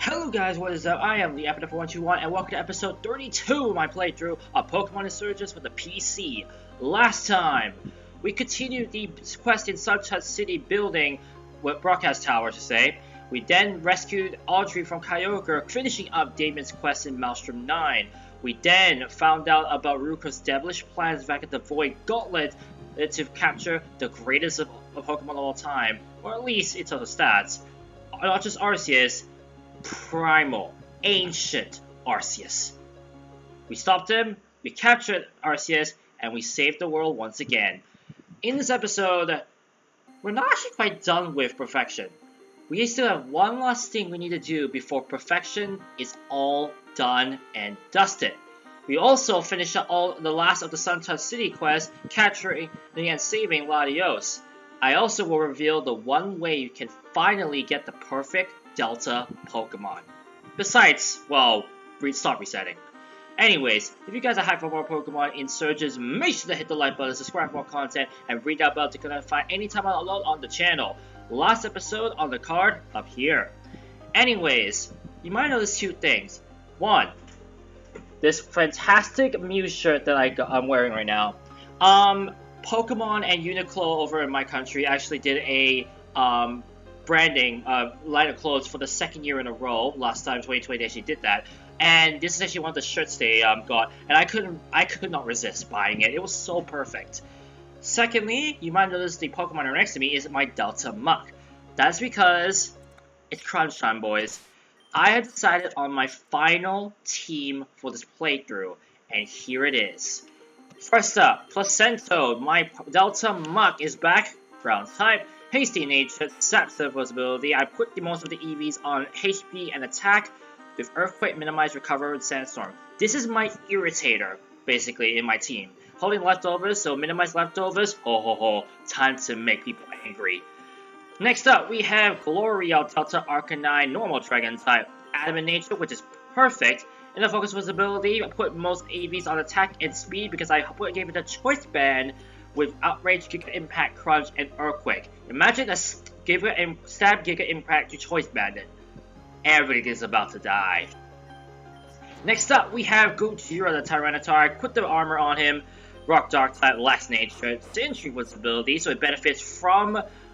Hello guys, what is up? I am the Epidemic121 and welcome to episode 32 of my playthrough of Pokemon Insurgence for the PC. Last time, we continued the quest in Sunshine City building with Broadcast Tower to say. We then rescued Audrey from Kyogre, finishing up Damon's quest in Maelstrom 9. We then found out about Ruka's devilish plans back at the Void Gauntlet to capture the greatest of Pokemon of all time, or at least in terms of stats. Not just Arceus, primal, ancient Arceus. We stopped him, we captured Arceus, and we saved the world once again. In this episode, we're not actually quite done with perfection. We still have one last thing we need to do before perfection is all done and dusted. We also finished up all the last of the Sunshine City quest, capturing and saving Latios. I also will reveal the one way you can finally get the perfect Delta Pokemon. Besides, well, stop resetting. Anyways, if you guys are hyped for more Pokemon Insurgence, make sure to hit the like button, subscribe for more content, and read that bell to get notified anytime I upload on the channel. Last episode on the card up here. Anyways, you might notice two things. One, this fantastic Mew shirt that I'm wearing right now. Pokemon and Uniqlo over in my country actually did a branding line of clothes for the second year in a row. Last time 2020 they actually did that, and this is actually one of the shirts they got, and I could not resist buying it. It was so perfect. Secondly, you might notice the Pokemon right next to me is my Delta Muck. That's because it's crunch time, boys. I have decided on my final team for this playthrough, and here it is. First up, Placento. My Delta Muck is back, ground type. Hasty nature, saps the possibility. I put most of the EVs on HP and attack with Earthquake, Minimize, Recover, and Sandstorm. This is my Irritator, basically, in my team. Holding leftovers, so minimize leftovers. Ho ho ho, time to make people angry. Next up, we have Gloria Delta Arcanine, normal Dragon type. Adamant nature, which is perfect. In the focus visibility, I put most EVs on attack and speed because I gave it a choice band with Outrage, Giga Impact, Crunch, and Earthquake. Imagine a Stab Giga Impact to Choice Bandit. Everybody is about to die. Next up, we have Gojira the Tyranitar. I put the armor on him. Rock Dark type, Lax Nature, Sentry visibility, so it benefits from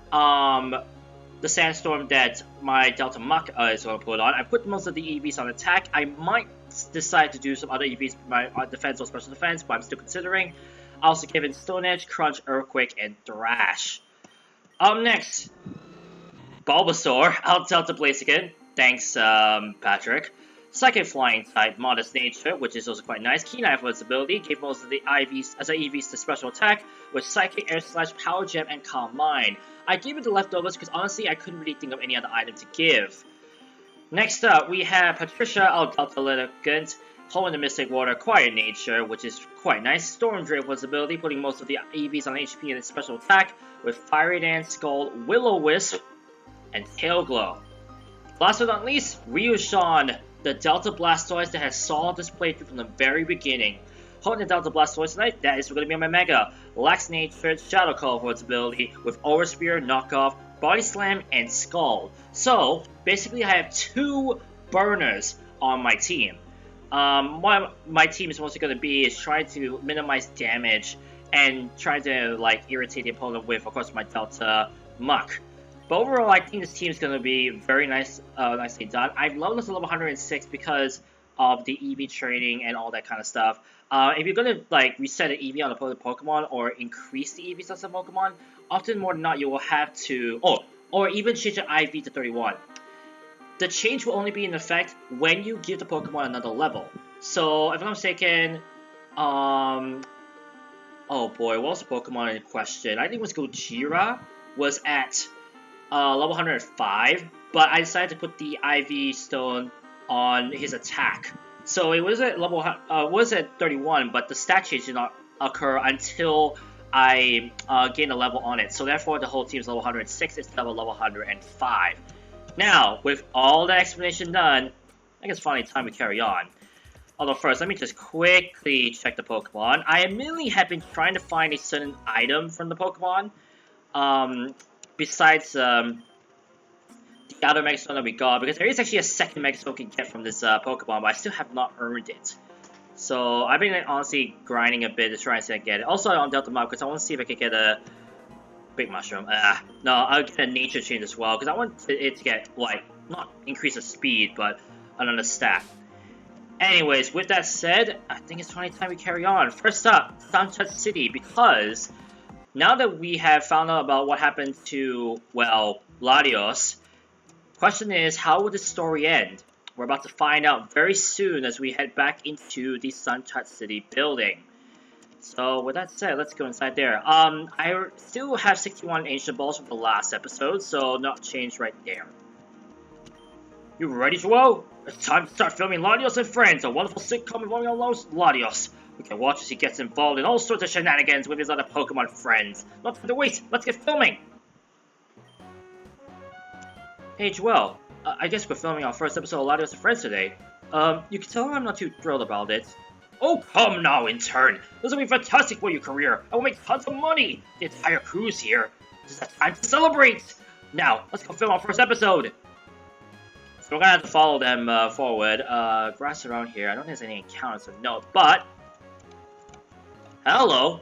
the Sandstorm that my Delta Muck is going to put on. I put most of the EVs on attack. I might decide to do some other EVs, my defense or special defense, but I'm still considering. I also give it Stone Edge, Crunch, Earthquake, and Thrash. Up next, Bulbasaur, out Delta Blaziken. Thanks, Patrick. Psychic Flying type, Modest Nature, which is also quite nice. Keen Eye ability, gave most of the IVs as EVs to special attack with Psychic Air Slash, Power Gem, and Calm Mind. I gave it the leftovers because honestly I couldn't really think of any other item to give. Next up, we have Patricia, out Delta Litigant. Hole in the Mystic Water, Quiet Nature, which is quite nice. Storm Drape ability, putting most of the EVs on HP and its special attack with Fiery Dance, Skull, Will-O-Wisp, and Tail Glow. Last but not least, Ryushan, the Delta Blastoise that has solved this playthrough from the very beginning. Holding the Delta Blastoise tonight, that is going to be on my Mega. Lax Nature, Shadow Call for its ability with Aura Spear, Knockoff, Body Slam, and Scald. So, basically I have two burners on my team. What my team is mostly going to be is trying to minimize damage and trying to irritate the opponent with, of course, my Delta Muck. But overall, I think this team is going to be very nicely done. I've leveled this to level 106 because of the EV training and all that kind of stuff. If you're going to reset an EV on a Pokemon or increase the EVs on some Pokemon, often more than not you will have to, or even change your IV to 31. The change will only be in effect when you give the Pokemon another level. So, if I'm not mistaken, oh boy, what was the Pokemon in question? I think it was Gojira, was at level 105, but I decided to put the IV Stone on his attack. So it was at was at 31, but the stat change did not occur until I gained a level on it. So therefore, the whole team is level 106 instead of level 105. Now, with all that explanation done, I guess finally time to carry on. Although first, let me just quickly check the Pokemon. I admittedly have been trying to find a certain item from the Pokemon. Besides the other Megastone that we got, because there is actually a second Megastone we can get from this Pokemon, but I still have not earned it. So I've been honestly grinding a bit to try and see if I can get it. Also on Delta Map, because I want to see if I can get a Big Mushroom. No, I'll get a Nature Change as well, because I want it to get, like, not increase the speed, but another stat. Anyways, with that said, I think it's finally time we carry on. First up, Sunset City, because now that we have found out about what happened to, well, Latios, question is, how will this story end? We're about to find out very soon as we head back into the Sunset City building. So, with that said, let's go inside there. I still have 61 Ancient Balls from the last episode, so not changed right there. You ready, Joel? It's time to start filming Latios and Friends, a wonderful sitcom involving Latios. We can watch as he gets involved in all sorts of shenanigans with his other Pokemon friends. Not time to waste, let's get filming! Hey Joel, I guess we're filming our first episode of Latios and Friends today. You can tell I'm not too thrilled about it. Oh, come now, intern! This will be fantastic for your career! I will make tons of money! The entire crew's here! This is time to celebrate! Now, let's go film our first episode! So we're gonna have to follow them forward. Grass around here. I don't think there's any encounters to note, but hello.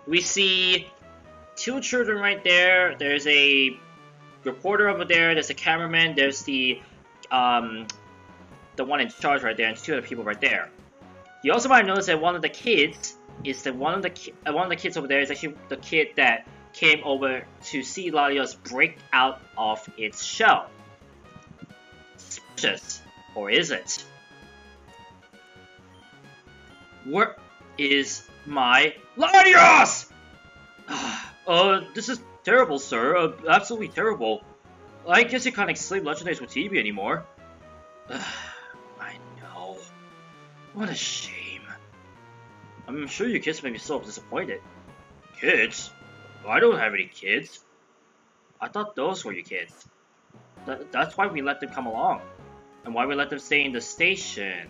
We see two children right there. There's a reporter over there. There's a cameraman. There's the one in charge right there, and two other people right there. You also might notice that one of the kids is one of the kids over there is actually the kid that came over to see Latios break out of its shell. Suspicious, or is it? Where is my Latios? This is terrible, sir. Absolutely terrible. I guess you can't explain legendaries with TV anymore. I know. What a shame. I'm sure your kids may be so disappointed. Kids? I don't have any kids. I thought those were your kids. That's why we let them come along. And why we let them stay in the station.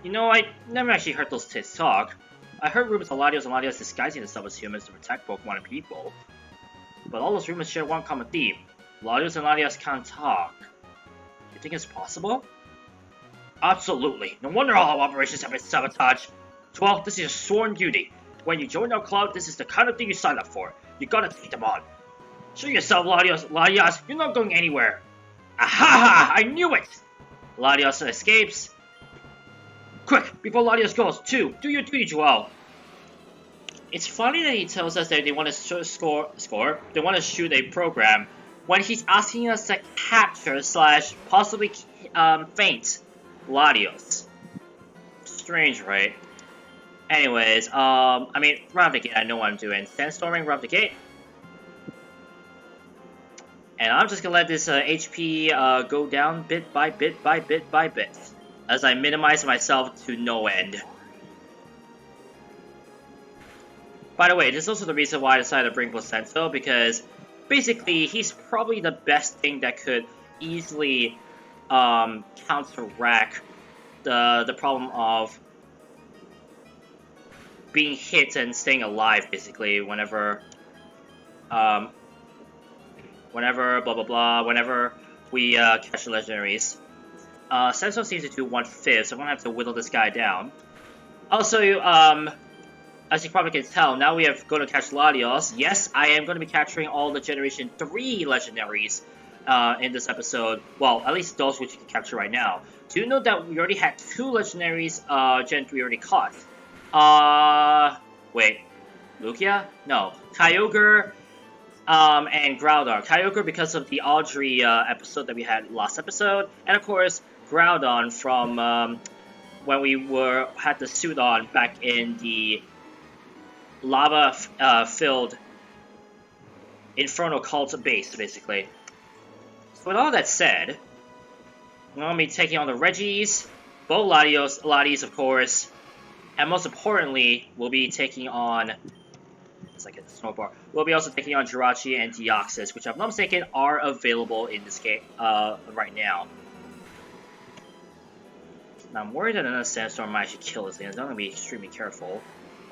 You know, I never actually heard those kids talk. I heard rumors of Latios and Latios disguising themselves as humans to protect Pokemon and people. But all those rumors share one common theme. Latios and Latios can't talk. You think it's possible? Absolutely. No wonder all our operations have been sabotaged. Well, this is your sworn duty. When you join our club, this is the kind of thing you sign up for. You gotta take them on. Show yourself, Latios. Latios, you're not going anywhere. Ahaha! I knew it! Latios escapes. Quick, before Latios goes, do your duty, Joel. It's funny that he tells us that they want to they want to shoot a program, when he's asking us to capture / possibly faint Latios. Strange, right? Anyways, I mean, right off the gate, I know what I'm doing. Sandstorming right off the gate. And I'm just gonna let this HP go down bit by bit by bit by bit, as I minimize myself to no end. By the way, this is also the reason why I decided to bring Placento, because basically he's probably the best thing that could easily counteract the problem of being hit and staying alive, basically, whenever blah blah blah, whenever we catch the legendaries. Senso seems to do 1/5, so I'm gonna have to whittle this guy down. Also, as you probably can tell, now we have going to catch Latios. Yes, I am going to be capturing all the Generation 3 legendaries in this episode. Well, at least those which you can capture right now. Do you know that we already had 2 legendaries Gen 3 already caught? Wait. Lugia? No. Kyogre and Groudon. Kyogre because of the Audrey episode that we had last episode. And of course, Groudon from when we had the suit on back in the lava-filled Inferno Cult base, basically. So with all that said, we're going to be taking on the Regis, both Latios, of course, and most importantly, we'll be taking on... We'll be also taking on Jirachi and Deoxys, which, if I'm not mistaken, are available in this game right now. Now, I'm worried that another Sandstorm might actually kill this thing, so I'm going to be extremely careful.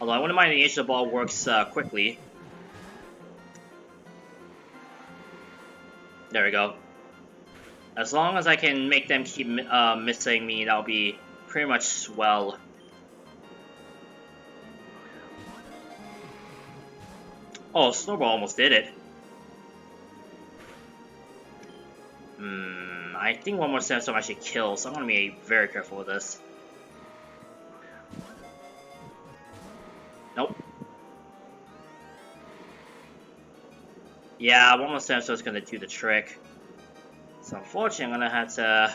Although I wouldn't mind the Ancient Ball works quickly. There we go. As long as I can make them keep missing me, that'll be pretty much swell. Oh, Snowball almost did it. I think one more Sandstorm I should kill, so I'm gonna be very careful with this. Nope. Yeah, one more Sandstorm is gonna do the trick. So unfortunately, I'm gonna have to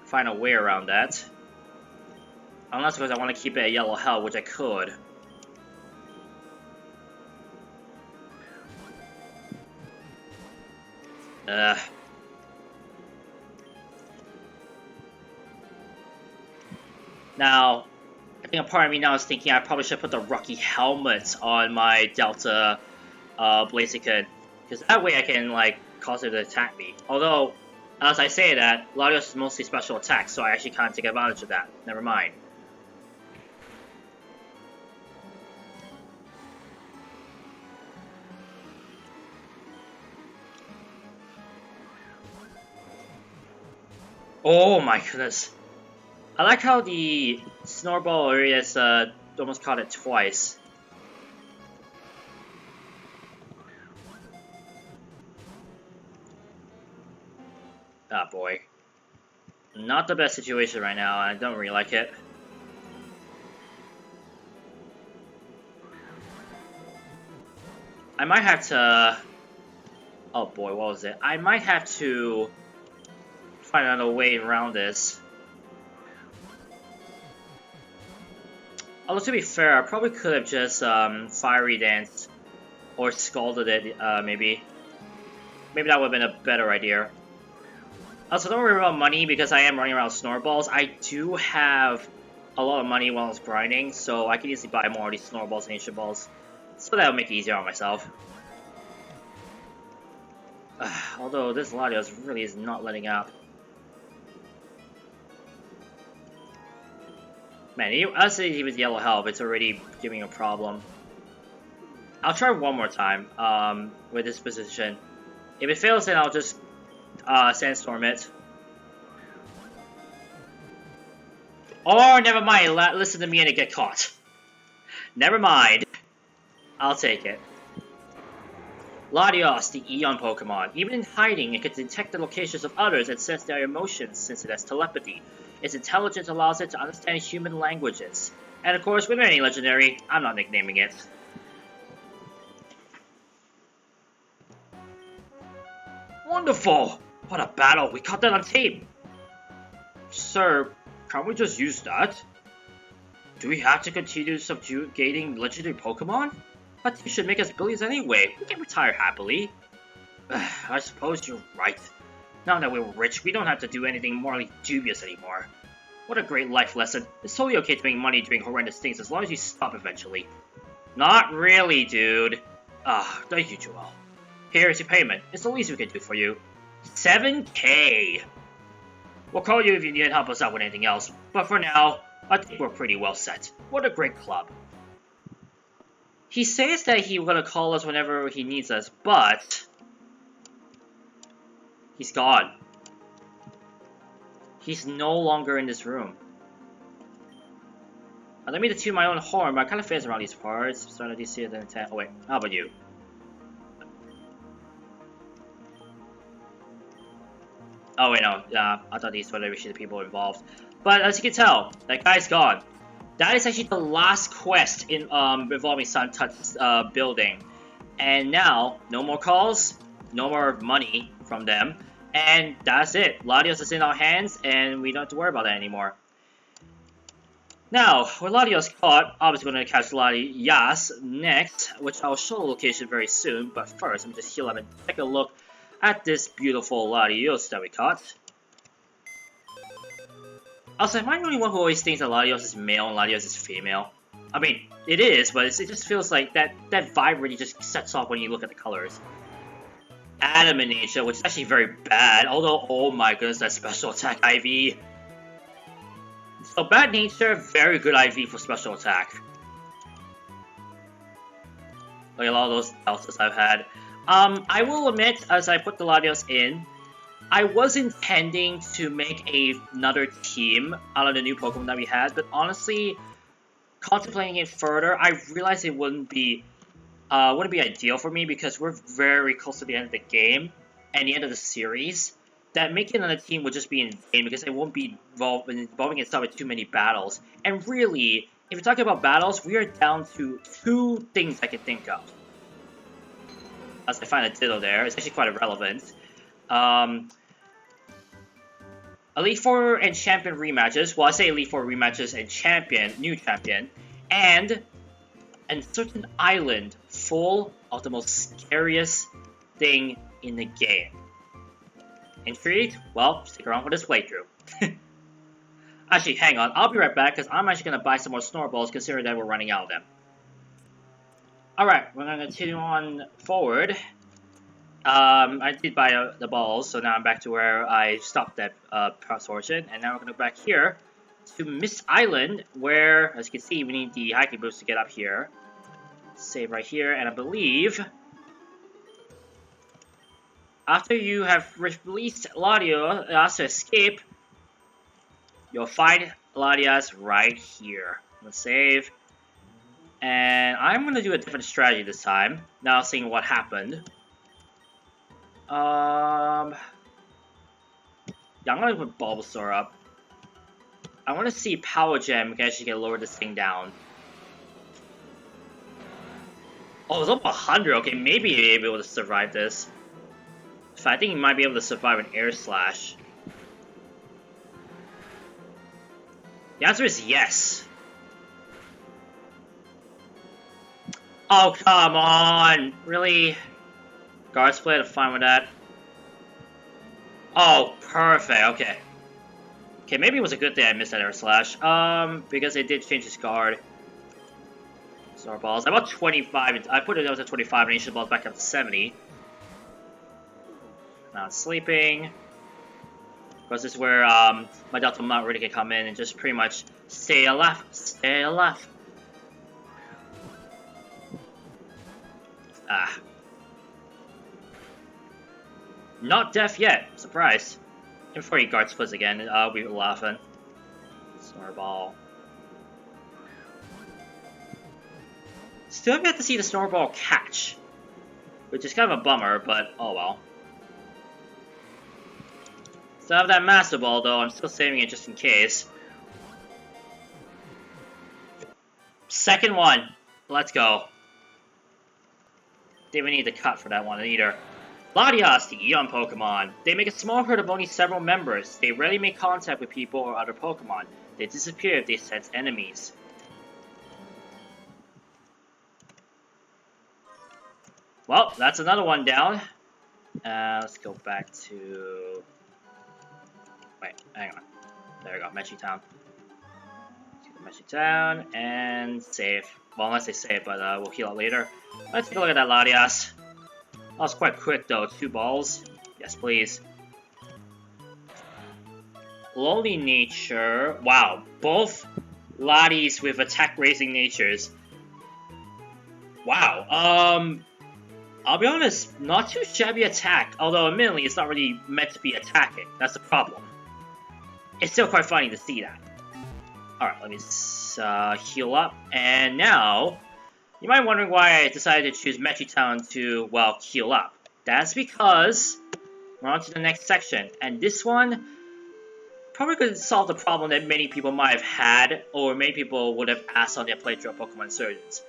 find a way around that. Unless because I want to keep it a yellow hell, which I could. Now, I think a part of me now is thinking I probably should put the Rocky helmet on my Delta Blaziken, because that way I can like cause it to attack me. Although, as I say that, Latios is mostly special attacks, so I actually can't take advantage of that. Never mind. Oh my goodness. I like how the Snowball areas almost caught it twice. Ah boy. Not the best situation right now, I don't really like it. I might have to... Oh boy, what was it? I might have to find another way around this. Although to be fair, I probably could have just Fiery Danced or Scalded it, maybe. Maybe that would have been a better idea. Also, don't worry about money because I am running around with Snowballs. I do have a lot of money while I was grinding, so I can easily buy more of these Snowballs and Ancient Balls. So that'll make it easier on myself. Although this Latios really is not letting up. Man, as he was yellow health, it's already giving a problem. I'll try one more time with this position. If it fails, then I'll just Sandstorm it. Or never mind, listen to me and get caught. Never mind. I'll take it. Latios, the Eon Pokemon. Even in hiding, it can detect the locations of others and sense their emotions since it has telepathy. Its intelligence allows it to understand human languages. And of course, with any legendary, I'm not nicknaming it. Wonderful! What a battle! We caught that on tape! Sir, can't we just use that? Do we have to continue subjugating legendary Pokemon? That should make us billions anyway. We can retire happily. I suppose you're right. Now that we're rich, we don't have to do anything morally dubious anymore. What a great life lesson. It's totally okay to make money doing horrendous things as long as you stop eventually. Not really, dude. Thank you, Joel. Here's your payment. It's the least we can do for you. 7K! We'll call you if you need help us out with anything else, but for now, I think we're pretty well set. What a great club. He says that he's gonna call us whenever he needs us, but he's gone. He's no longer in this room. I don't mean to toot my own horn, but I kind of phase around these parts. Starting to see it in 10. Oh wait, how about you? Oh wait, no. I thought these were the people involved. But as you can tell, that guy's gone. That is actually the last quest in involving Suntouch's building. And now, no more calls, no more money from them, and that's it. Latios is in our hands, and we don't have to worry about that anymore. Now, with Latios caught, obviously going to catch Latias next, which I'll show the location very soon, but first, let me just heal up and take a look at this beautiful Latios that we caught. Also, am I the only one who always thinks that Latios is male and Latios is female? I mean, it is, but it just feels like that vibe really just sets off when you look at the colors. Adamant nature, which is actually very bad, although, oh my goodness, that special attack IV. So bad nature, very good IV for special attack. Like a lot of those Deltas I've had. I will admit, as I put the Latios in, I was intending to make another team out of the new Pokemon that we had, but honestly, contemplating it further, I realized it wouldn't be ideal for me because we're very close to the end of the game and the end of the series. That making another team would just be in vain because it won't be involving itself with too many battles. And really, if you're talking about battles, we are down to 2 things I can think of. As I find a Ditto there, it's actually quite irrelevant. Elite Four and Champion rematches. Well, I say Elite Four rematches and new champion, and a certain island full of the most scariest thing in the game. Intrigued? Well, stick around for this playthrough. Actually, hang on. I'll be right back because I'm actually going to buy some more Snorballs considering that we're running out of them. Alright, we're going to continue on forward. I did buy the balls, so now I'm back to where I stopped that portion. And now we're going to go back here to Mist Island, where, as you can see, we need the hiking boots to get up here. Save right here, and I believe after you have released Latios to escape, you'll find Latias right here. Let's save. And I'm going to do a different strategy this time, now seeing what happened. Yeah, I'm going to put Bulbasaur up. I want to see Power Gem can actually lower this thing down. Oh, it's up 100. Okay, maybe he'll be able to survive this. So I think he might be able to survive an Air Slash. The answer is yes. Oh, come on! Really? Guard Split, I'm fine with that. Oh, perfect, okay. Okay, maybe it was a good thing I missed that Air Slash. Because it did change his guard. Star Balls. I bought 25. I put it down to 25 and Ancient Balls back up to 70. Now it's sleeping. Of course, this is where my Delta Mount really can come in and just pretty much stay alive. Stay alive. Ah. Not deaf yet. Surprise. And before he guard splits again, I'll be laughing. Snowball. Still have yet to see the Snowball catch. Which is kind of a bummer, but oh well. Still have that Master Ball though, I'm still saving it just in case. Second one. Let's go. Didn't need to cut for that one either. Latias, the Eon Pokemon. They make a small herd of only several members. They rarely make contact with people or other Pokemon. They disappear if they sense enemies. Well, that's another one down. Let's go back to... Wait, hang on. There we go, Mechi Town. Mechi Town, and save. Well, unless they save, but we'll heal it later. Let's take a look at that Latias. That was quite quick, though. 2 balls. Yes, please. Lonely Nature. Wow, both Latias with attack-raising natures. Wow, I'll be honest, not too shabby attack, although admittedly it's not really meant to be attacking. That's the problem. It's still quite funny to see that. Alright, let me heal up. And now, you might be wondering why I decided to choose Mechi Town to, well, heal up. That's because we're on to the next section. And this one probably could solve the problem that many people might have had, or many people would have asked on their playthrough of Pokemon Insurgence.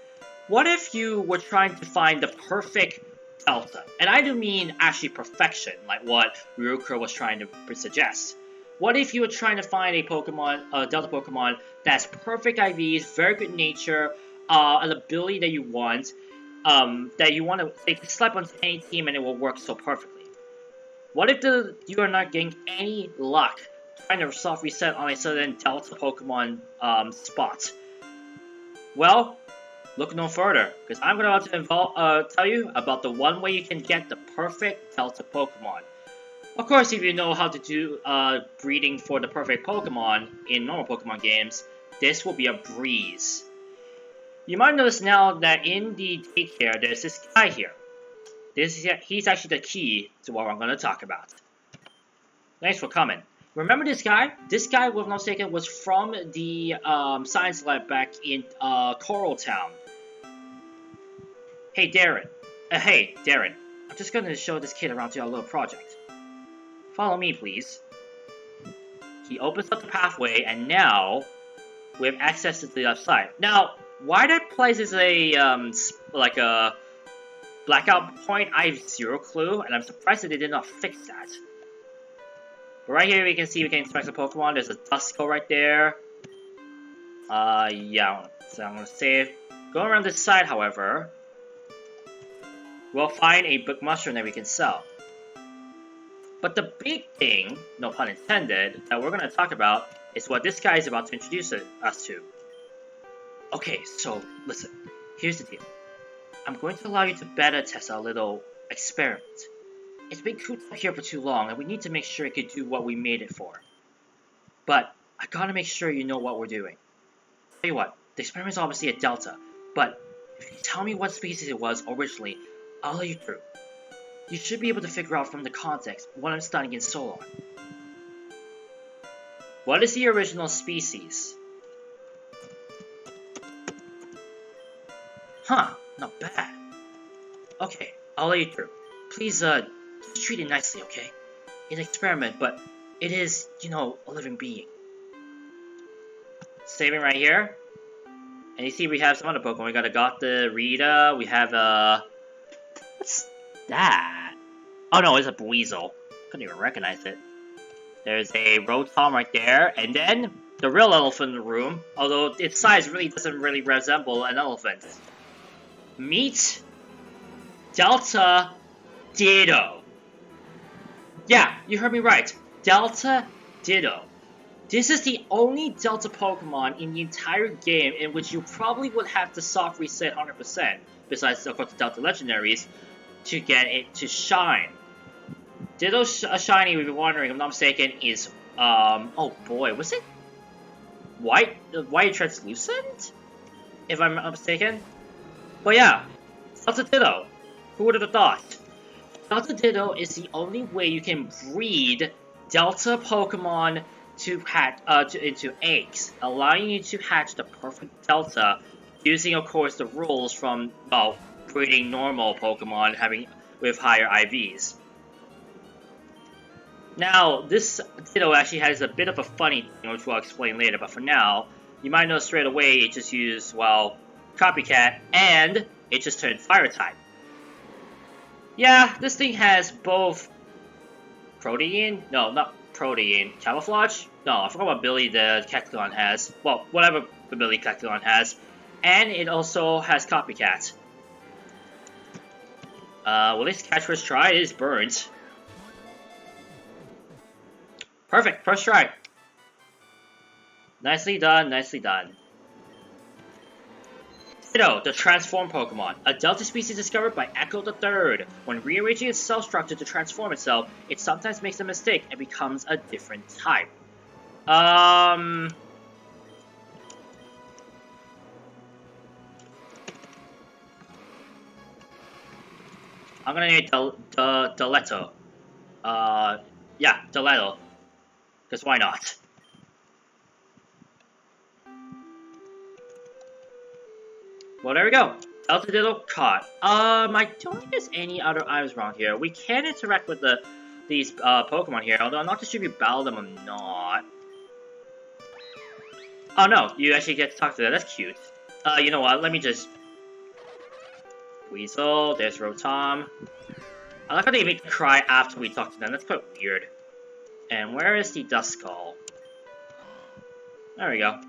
What if you were trying to find the perfect Delta? And I do mean actually perfection, like what Ryuko was trying to suggest. What if you were trying to find a Pokemon, a Delta Pokemon that's perfect IVs, very good nature, an ability that you want to they can slap onto any team and it will work so perfectly? What if you are not getting any luck trying to soft reset on a certain Delta Pokemon spot? Well, look no further, because I'm about to tell you about the one way you can get the perfect Delta Pokemon. Of course, if you know how to do breeding for the perfect Pokemon in normal Pokemon games, this will be a breeze. You might notice now that in the daycare, there's this guy here. He's actually the key to what I'm going to talk about. Thanks for coming. Remember this guy? This guy, if I'm not mistaken, was from the science lab back in Coral Town. Hey, Darren. I'm just going to show this kid around to our little project. Follow me, please. He opens up the pathway, and now we have access to the other side. Now, why that place is a like a blackout point, I have zero clue, and I'm surprised that they did not fix that. But right here, we can see we can inspect the Pokemon. There's a Duskull right there. Yeah. So I'm gonna save. Going around this side, however, we'll find a Big Mushroom that we can sell. But the big thing, no pun intended, that we're gonna talk about is what this guy is about to introduce us to. Okay, so listen. Here's the deal. I'm going to allow you to beta test our little experiment. It's been cooped up here for too long, and we need to make sure it can do what we made it for. But I gotta make sure you know what we're doing. Tell you what, the experiment's obviously a Delta, but if you tell me what species it was originally, I'll let you through. You should be able to figure out from the context what I'm studying in Solon. What is the original species? Huh, not bad. Okay, I'll let you through. Please, just treat it nicely, okay? It's an experiment, but it is, you know, a living being. Saving right here. And you see we have some other Pokemon. We got a Gothita, Rita, we have what's that? Oh no, it's a Buizel. Couldn't even recognize it. There's a Rotom right there, and then the real elephant in the room, although its size really doesn't really resemble an elephant. Meet Delta Ditto. Yeah, you heard me right. Delta Ditto. This is the only Delta Pokemon in the entire game in which you probably would have to soft reset 100%, besides of course the Delta Legendaries, to get it to shine. Ditto Shiny, if you're wondering, if I'm not mistaken, is, oh boy, was it white translucent? If I'm not mistaken? But yeah, Delta Ditto. Who would have thought? Delta Ditto is the only way you can breed Delta Pokemon to hatch into eggs, allowing you to hatch the perfect Delta, using of course the rules from breeding normal Pokemon with higher IVs. Now, this Ditto actually has a bit of a funny thing, which we'll explain later, but for now, you might know straight away it just used, well, Copycat, and it just turned Fire-type. Yeah, this thing has both Protean? No, not Protean. Camouflage? No, I forgot what ability the Kecleon has. Well, whatever ability Kecleon has. And it also has Copycat. Will this catch first try? It is burnt. Perfect, first try. Nicely done, nicely done. Ditto, the transform Pokemon. A Delta species discovered by Echo the Third. When rearranging its cell structure to transform itself, it sometimes makes a mistake and becomes a different type. I'm gonna name it Deleto. Yeah, Deleto. Because why not? Well, there we go. Delta Ditto caught. I don't think there's any other items around here. We can interact with these Pokemon here, although I'm not too sure if you battle them or not. Oh no, you actually get to talk to them. That's cute. You know what? Let me just... Weasel, there's Rotom. I like how they make me cry after we talk to them. That's quite weird. And where is the Duskull? There we go.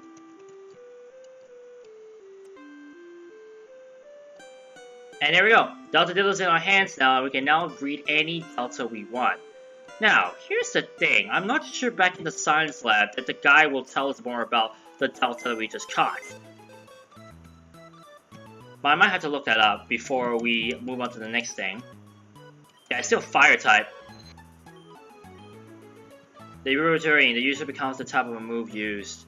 And there we go. Delta Ditto's in our hands now, and we can now breed any Delta we want. Now, here's the thing. I'm not sure back in the science lab that the guy will tell us more about the Delta we just caught. But I might have to look that up before we move on to the next thing. Yeah, it's still Fire-type. The Rotarian, the user becomes the type of a move used.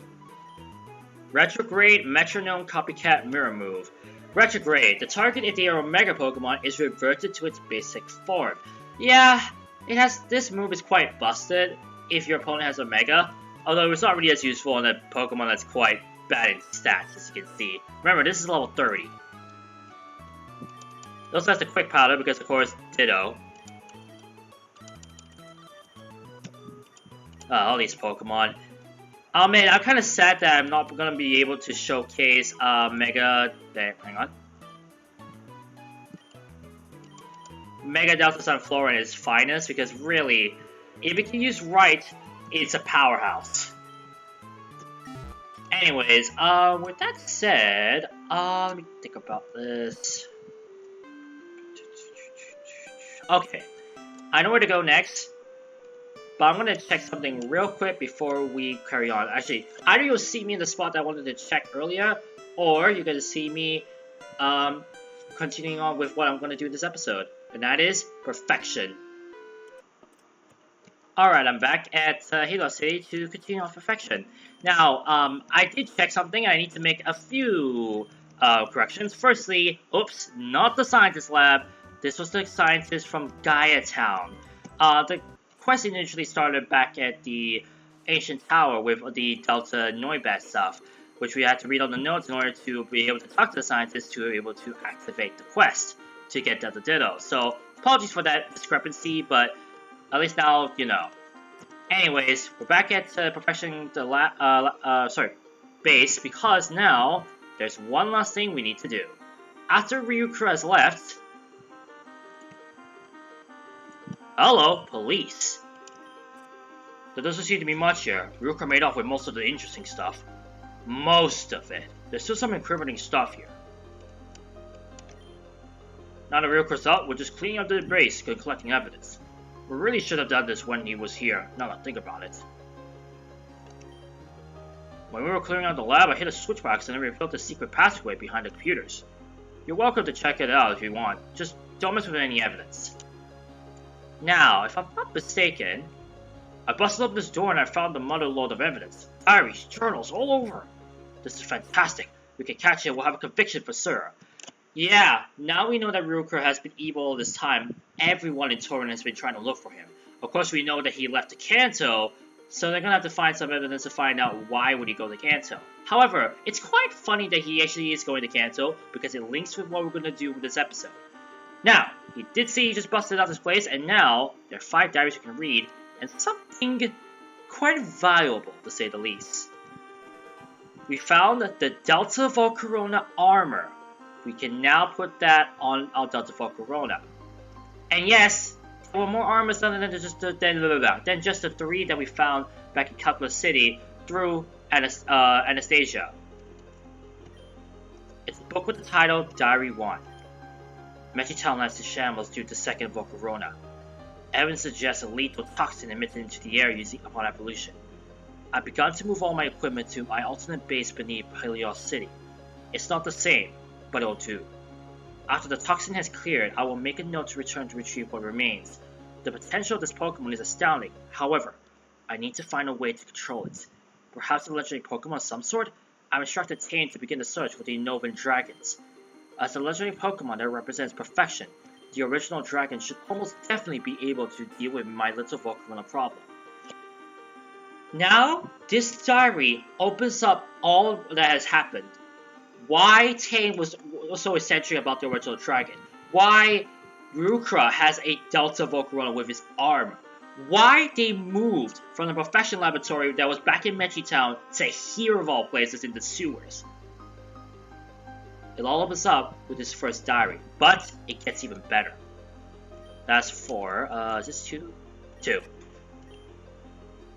Retrograde, Metronome, Copycat, Mirror Move. Retrograde. The target, if they are Omega Pokemon, is reverted to its basic form. Yeah, this move is quite busted if your opponent has Omega, although it's not really as useful in a Pokemon that's quite bad in stats, as you can see. Remember, this is level 30. It also has the Quick Powder because, of course, Ditto. All these Pokemon. Oh man, I'm kind of sad that I'm not going to be able to showcase Mega... Hang on. Mega Delta Sunflora in its finest, because really, if it can use right, it's a powerhouse. Anyways, with that said, let me think about this. Okay, I know where to go next. But I'm going to check something real quick before we carry on. Actually, either you'll see me in the spot that I wanted to check earlier, or you're going to see me continuing on with what I'm going to do in this episode. And that is Perfection. Alright, I'm back at Halo City to continue on Perfection. Now, I did check something and I need to make a few corrections. Firstly, oops, not the Scientist Lab. This was the scientist from Gaia Town. The quest initially started back at the Ancient Tower with the Delta Noibat stuff, which we had to read on the notes in order to be able to talk to the scientists to be able to activate the quest to get Delta Ditto. So, apologies for that discrepancy, but at least now you know. Anyways, we're back at Perfection the base, because now there's one last thing we need to do. After Ryukura has left... Hello, police. There doesn't seem to be much here. Ryukura made off with most of the interesting stuff. Most of it. There's still some incriminating stuff here. Now that Ryukura's out, we're just cleaning up the base and collecting evidence. We really should have done this when he was here, now that I think about it. When we were clearing out the lab, I hit a switch box and it revealed the secret passageway behind the computers. You're welcome to check it out if you want, just don't mess with any evidence. Now, if I'm not mistaken, I busted open this door and I found the mother lode of evidence. Diaries, journals, all over. This is fantastic. We can catch it, we'll have a conviction for sure. Yeah, now we know that Ryukura has been evil all this time. Everyone in Torren has been trying to look for him. Of course, we know that he left to Kanto, so they're gonna have to find some evidence to find out why would he go to Kanto. However, it's quite funny that he actually is going to Kanto, because it links with what we're gonna do with this episode. Now, he did say he just busted out this place, and now there are 5 diaries you can read, and something quite valuable, to say the least. We found the Delta Volcarona armor. We can now put that on our Delta Volcarona. And yes, there were more armors than just the 3 that we found back in Calculus City through Anastasia. It's a book with the title Diary 1. Metrotown lies to shambles due to second Volcarona. Evidence suggests a lethal toxin emitted into the air using upon evolution. I've begun to move all my equipment to my alternate base beneath Helios City. It's not the same, but it'll do. After the toxin has cleared, I will make a note to return to retrieve what remains. The potential of this Pokemon is astounding. However, I need to find a way to control it. Perhaps a legendary Pokemon of some sort? I've instructed Tane to begin the search for the Novan Dragons. As a legendary Pokemon that represents perfection, the original dragon should almost definitely be able to deal with my little Volcarona problem. Now, this diary opens up all that has happened. Why Tane was so eccentric about the original dragon. Why Ryukura has a Delta Volcarona with his arm. Why they moved from the Perfection Laboratory that was back in Metrotown to here of all places in the sewers. It all opens up with this first diary, but it gets even better. That's 4. Is this 2? 2.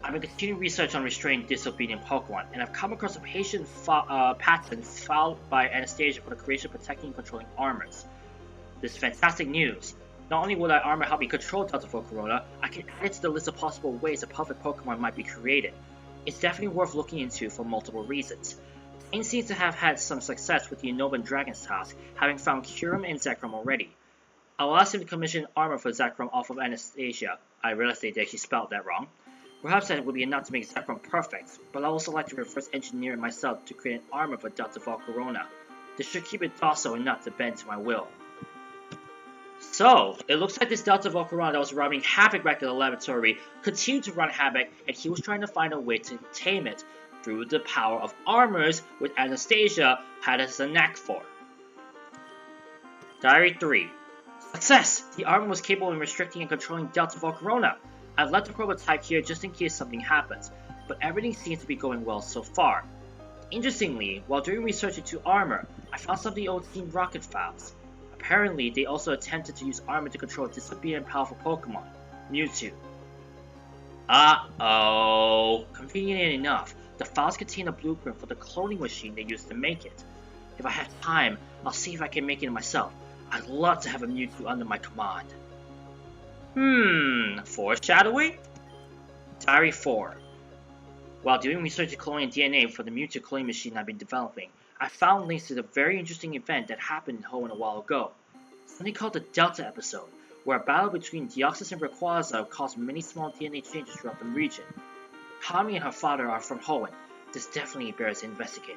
I've been continuing research on restraining disobedient Pokemon, and I've come across a patent filed by Anastasia for the creation of protecting and controlling armors. This is fantastic news. Not only will that armor help me control Delta Volcarona, I can add it to the list of possible ways a perfect Pokemon might be created. It's definitely worth looking into for multiple reasons. Tane seems to have had some success with the Novan Dragons task, having found Kyurem and Zekrom already. I'll ask him to commission armor for Zekrom off of Anastasia. I realized they actually spelled that wrong. Perhaps that would be enough to make Zekrom perfect, but I'd also like to reverse engineer it myself to create an armor for Delta Volcarona. This should keep it docile enough to bend to my will. So, it looks like this Delta Volcarona that was running havoc back in the laboratory continued to run havoc, and he was trying to find a way to tame it through the power of armors, which Anastasia had as a knack for. Diary 3. Success! The armor was capable of restricting and controlling Delta Volcarona. I've left the prototype here just in case something happens, but everything seems to be going well so far. Interestingly, while doing research into armor, I found some of the old Team Rocket files. Apparently, they also attempted to use armor to control a disobedient and powerful Pokemon, Mewtwo. Uh-oh. Convenient enough, the files contain a blueprint for the cloning machine they used to make it. If I have time, I'll see if I can make it myself. I'd love to have a Mewtwo under my command. Foreshadowing? Diary 4. While doing research in cloning DNA for the Mewtwo cloning machine I've been developing, I found links to the very interesting event that happened in Hoenn a while ago. Something called the Delta episode, where a battle between Deoxys and Rayquaza caused many small DNA changes throughout the region. Kami and her father are from Hoenn. This definitely bears investigating.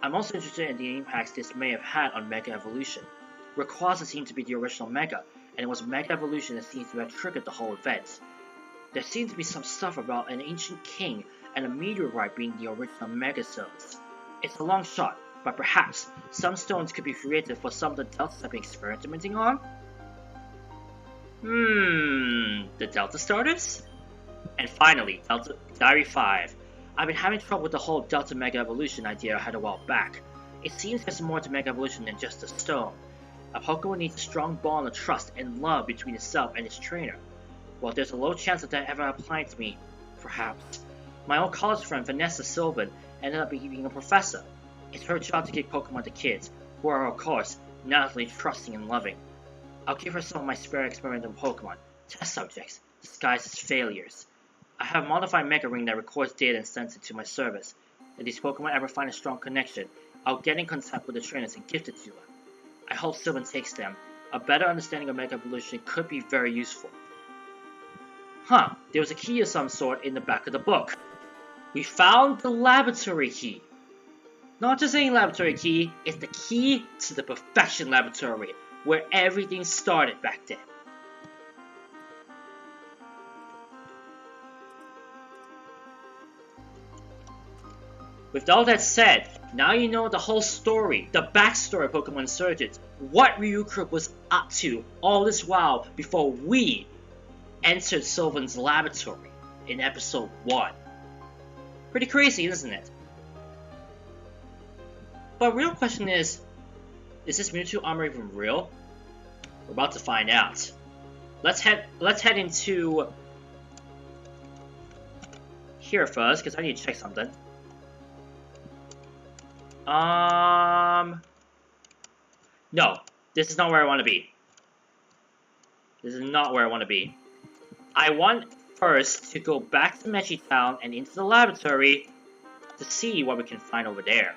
I'm also interested in the impacts this may have had on Mega Evolution. Rayquaza seemed to be the original Mega, and it was Mega Evolution that seems to have triggered the whole event. There seems to be some stuff about an ancient king and a meteorite being the original Mega Stones. It's a long shot, but perhaps some stones could be created for some of the Deltas I've been experimenting on? The Delta Starters? And finally, Diary 5. I've been having trouble with the whole Delta Mega Evolution idea I had a while back. It seems there's more to Mega Evolution than just a stone. A Pokemon needs a strong bond of trust and love between itself and its trainer. Well, there's a low chance of that ever applying to me, perhaps. My old college friend Vanessa Sylvan ended up being a professor. It's her job to give Pokemon to kids, who are, of course, naturally trusting and loving. I'll give her some of my spare experimental Pokemon, test subjects, disguised as failures. I have a modified Mega Ring that records data and sends it to my service. If these Pokemon ever find a strong connection, I'll get in contact with the trainers and gift it to her. I hope Sylvan takes them. A better understanding of Mega Evolution could be very useful. There was a key of some sort in the back of the book. We found the laboratory key. Not just any laboratory key, it's the key to the Perfection Laboratory, where everything started back then. With all that said, now you know the whole story, the backstory of Pokemon Insurgence, what Ryukyu was up to all this while before we entered Sylvan's laboratory in episode 1. Pretty crazy, isn't it? But real question is this Mewtwo armor even real? We're about to find out. Let's head into here first, because I need to check something. No, this is not where I want to be. This is not where I want to be. I want first to go back to Mechi Town and into the laboratory to see what we can find over there.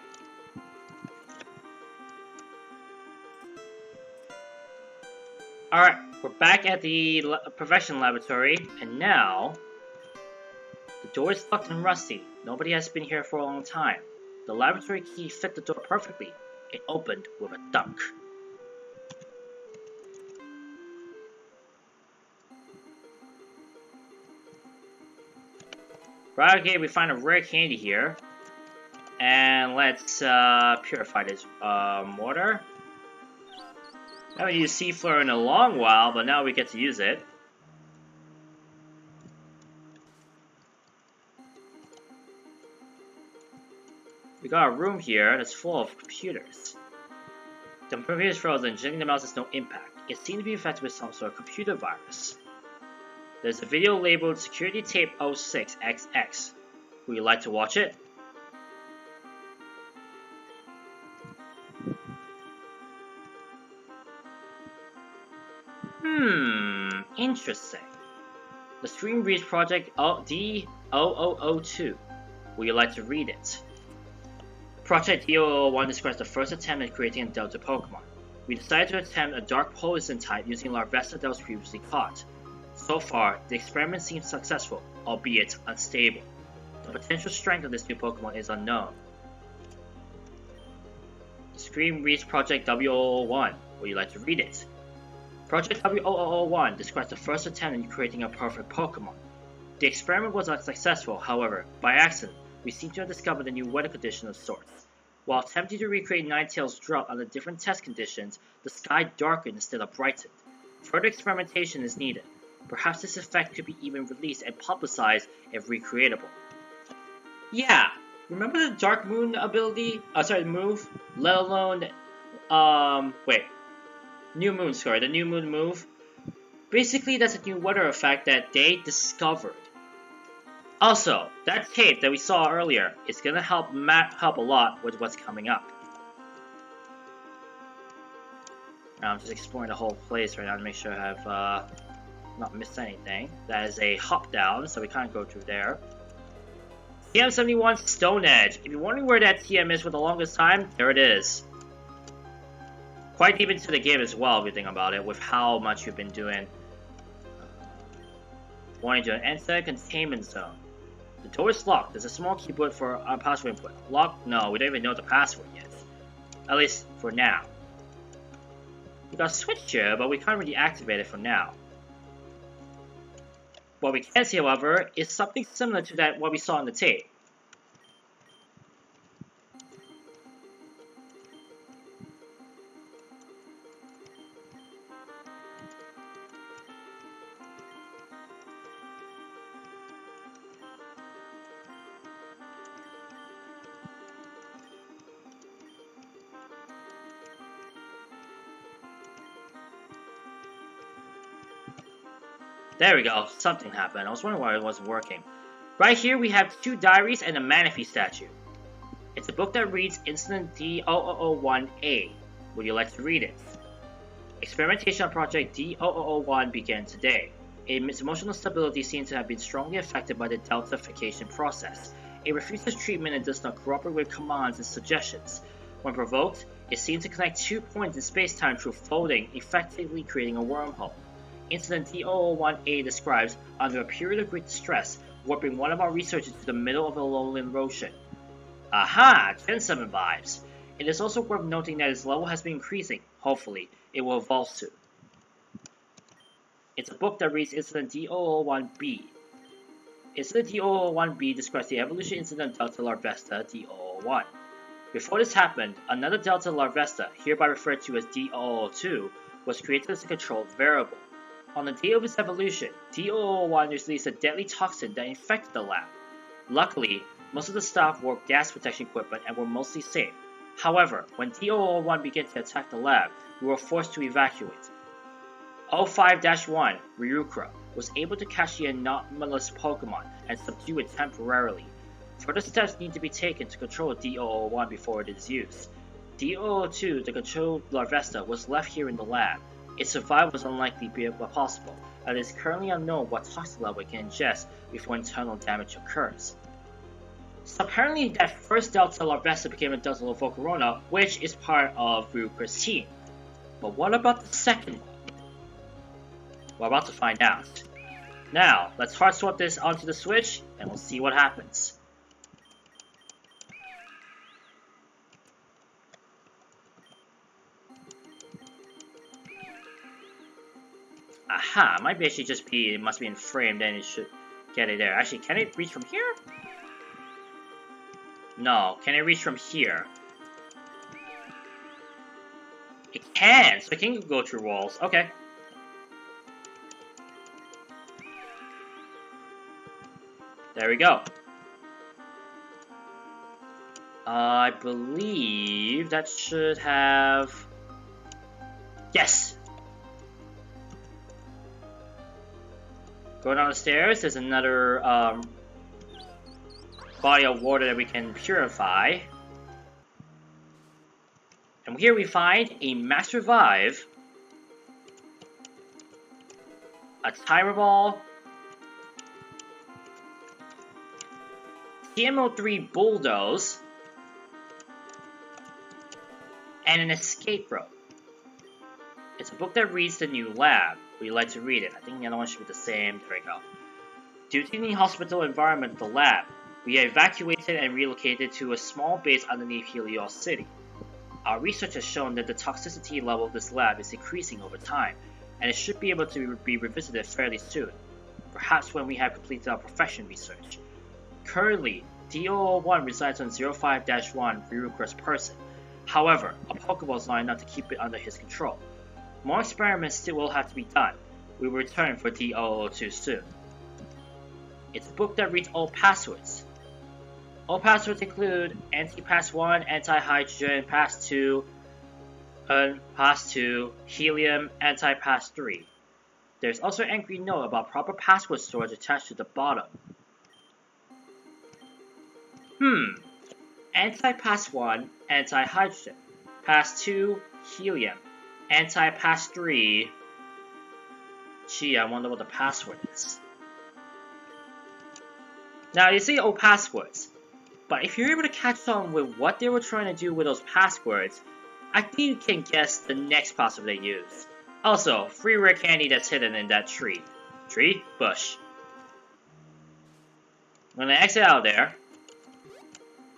Alright, we're back at the Perfection Laboratory, and now the door is locked and rusty. Nobody has been here for a long time. The laboratory key fit the door perfectly. It opened with a thunk. Right, okay, we find a rare candy here. And let's purify this water. I haven't used Seafloor in a long while, but now we get to use it. We got a room here that's full of computers. The computer is frozen, jetting the mouse has no impact. It seems to be infected with some sort of computer virus. There's a video labeled Security Tape 06XX. Would you like to watch it? Interesting. The Stream Breeze Project D0002. Would you like to read it? Project D001 describes the first attempt at creating a Delta Pokemon. We decided to attempt a Dark Poison type using Larvesta that was previously caught. So far, the experiment seems successful, albeit unstable. The potential strength of this new Pokemon is unknown. The screen reads Project W001. Would you like to read it? Project W001 describes the first attempt in creating a perfect Pokemon. The experiment was unsuccessful, however, by accident, we seem to have discovered a new weather condition of sorts. While attempting to recreate Ninetales' drought under different test conditions, the sky darkened instead of brightened. Further experimentation is needed. Perhaps this effect could be even released and publicized if recreatable. Yeah, remember the Dark Moon ability? Move? Let alone, New Moon, the New Moon move? Basically, that's a new weather effect that they discovered. Also, that tape that we saw earlier is gonna help a lot with what's coming up. Now I'm just exploring the whole place right now to make sure I have not missed anything. That is a hop down, so we can't go through there. TM71 Stone Edge. If you're wondering where that TM is for the longest time, there it is. Quite deep into the game as well, if you think about it, with how much you've been doing. Wanting to enter the containment zone. The door is locked. There's a small keyboard for our password input. Locked? No, we don't even know the password yet. At least for now. We got a switch here, but we can't really activate it for now. What we can see, however, is something similar to what we saw on the tape. There we go, something happened. I was wondering why it wasn't working. Right here we have 2 diaries and a Manaphy statue. It's a book that reads Incident D0001A. Would you like to read it? Experimentation on Project D0001 began today. Its emotional stability seems to have been strongly affected by the deltafication process. It refuses treatment and does not cooperate with commands and suggestions. When provoked, it seems to connect 2 points in space-time through folding, effectively creating a wormhole. Incident D0001A describes, under a period of great stress, warping one of our researchers to the middle of the Alolan Ocean. Aha! Gen 7 vibes. It is also worth noting that its level has been increasing. Hopefully, it will evolve soon. It's a book that reads Incident D0001B. Incident D0001B describes the evolution incident Delta Larvesta D0001. Before this happened, another Delta Larvesta, hereby referred to as D0002, was created as a controlled variable. On the day of its evolution, D0001 released a deadly toxin that infected the lab. Luckily, most of the staff wore gas protection equipment and were mostly safe. However, when D0001 began to attack the lab, we were forced to evacuate. 05-1, Ryukra, was able to catch the anomalous Pokemon and subdue it temporarily. Further steps need to be taken to control D0001 before it is used. D0002, the controlled Larvesta, was left here in the lab. Its survival was unlikely to be possible, and it is currently unknown what toxin level it can ingest before internal damage occurs. So apparently that first Delta Larvesta became a Delta Volcarona, which is part of Ryukra's team. But what about the second one? We're about to find out. Now, let's hard swap this onto the Switch, and we'll see what happens. Aha, it might be actually just be, it must be in frame, then it should get it there. Actually, can it reach from here? No, can it reach from here? It can, so it can go through walls. Okay. There we go. I believe that should have... Yes! Going down the stairs, there's another body of water that we can purify. And here we find a Master Revive, a Timer Ball, TM03 Bulldoze, and an escape rope. It's a book that reads the new lab. Would you like to read it? I think the other one should be the same. There we go. Due to the hospital environment of the lab, we are evacuated and relocated to a small base underneath Helios City. Our research has shown that the toxicity level of this lab is increasing over time, and it should be able to be revisited fairly soon, perhaps when we have completed our profession research. Currently, D001 resides on 05-1 Ryukra's person. However, a Pokeball is not enough to keep it under his control. More experiments still will have to be done. We will return for D002 soon. It's a book that reads all passwords. All passwords include Anti-Pass 1, Anti-Hydrogen, Pass 2, Pass 2, Helium, Anti-Pass 3. There's also an angry note about proper password storage attached to the bottom. Anti-Pass 1, Anti-Hydrogen, Pass 2, Helium, Anti-Pass 3. Gee, I wonder what the password is. Now, you see all passwords, but if you're able to catch on with what they were trying to do with those passwords, I think you can guess the next password they use. Also, free rare candy that's hidden in that tree. Tree? Bush. I'm gonna exit out of there.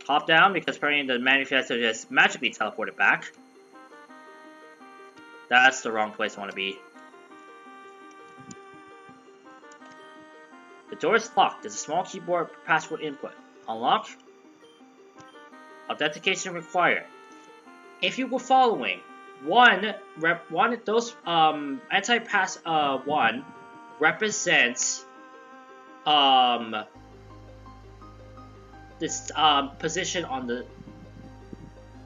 Hop down because apparently the manifesto just magically teleported back. That's the wrong place I want to be. The door is locked. There's a small keyboard password input. Unlock. Authentication required. If you were following, those anti-pass 1 represents this position on the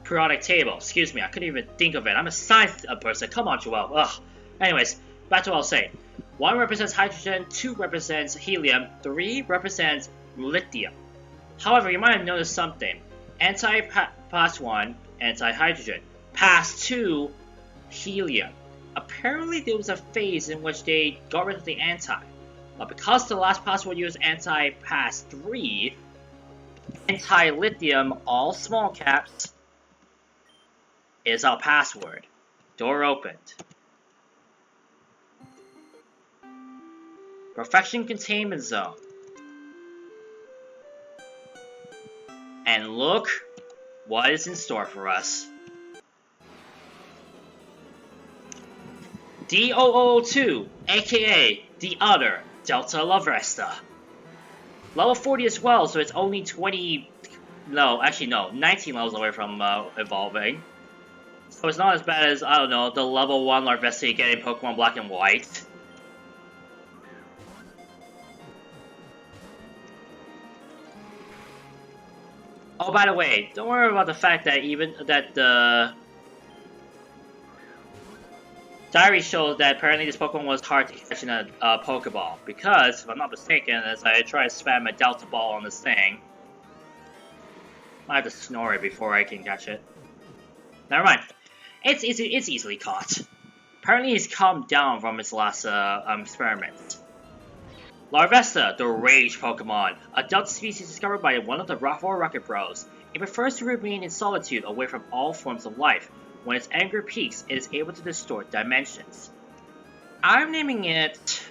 periodic table. Excuse me, I couldn't even think of it. I'm a science person. Come on, Joel. Ugh. Anyways, back to what I was saying. 1 represents hydrogen, 2 represents helium, 3 represents lithium. However, you might have noticed something. Anti-pass 1, anti-hydrogen. Pass 2, helium. Apparently there was a phase in which they got rid of the anti. But because the last password used anti-pass 3, anti-lithium, all small caps, is our password. Door opened. Perfection Containment Zone. And look what is in store for us. D002, aka the other Delta Larvesta. Level 40 as well, so it's only 19 levels away from evolving. So it's not as bad as, I don't know, the level 1 Larvesta you get in Pokemon Black and White. Oh, by the way, don't worry about the fact that the diary shows that apparently this Pokemon was hard to catch in a Pokeball. Because, if I'm not mistaken, as I try to spam a Delta Ball on this thing, I have to snore it before I can catch it. Never mind. It's easily caught. Apparently he's calmed down from his last experiment. Larvesta, the Rage Pokemon, a Delta species discovered by one of the four Rocket Bros. It prefers to remain in solitude away from all forms of life. When its anger peaks, it is able to distort dimensions. I'm naming it...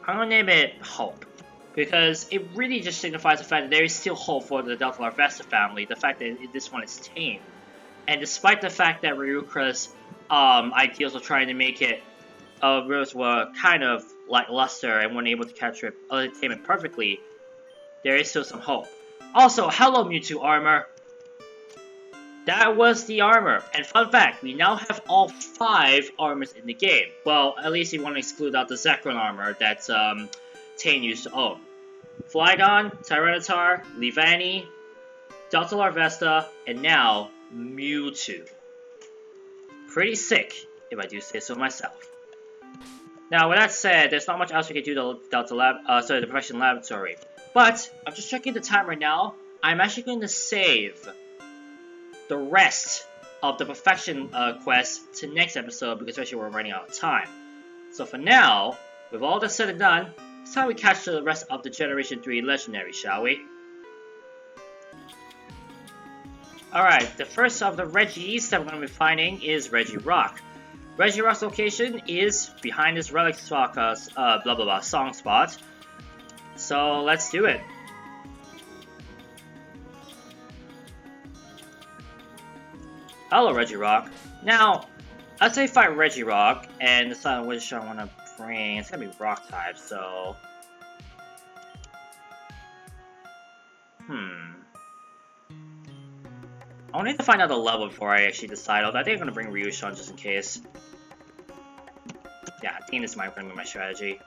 I'm gonna name it Hope. Because it really just signifies the fact that there is still hope for the Delta Larvesta family, the fact that this one is tame. And despite the fact that Ryukra's ideals of trying to make it were kind of lackluster and weren't able to capture it perfectly, there is still some hope. Also, hello Mewtwo armor! That was the armor. And fun fact, we now have all 5 armors in the game. Well, at least you want to exclude out the Zekrom armor that Tane used to own. Flygon, Tyranitar, Leavanny, Delta Larvesta, and now Mewtwo. Pretty sick, if I do say so myself. Now, with that said, there's not much else we can do to the Perfection Laboratory. But, I'm just checking the time right now. I'm actually going to save the rest of the Perfection quest to next episode, because especially we're running out of time. So for now, with all that said and done, it's time we catch the rest of the Generation 3 Legendary, shall we? Alright, the first of the Reggies that we're going to be finding is Regirock. Regirock's location is behind this Relic song spot. So let's do it. Hello, Regirock. Now, as I fight Regirock and decide which I want to bring, it's going to be Rock type, so... I'll need to find out the level before I actually decide. Although I think I'm going to bring Ryushan just in case. Yeah, I think this might be my strategy.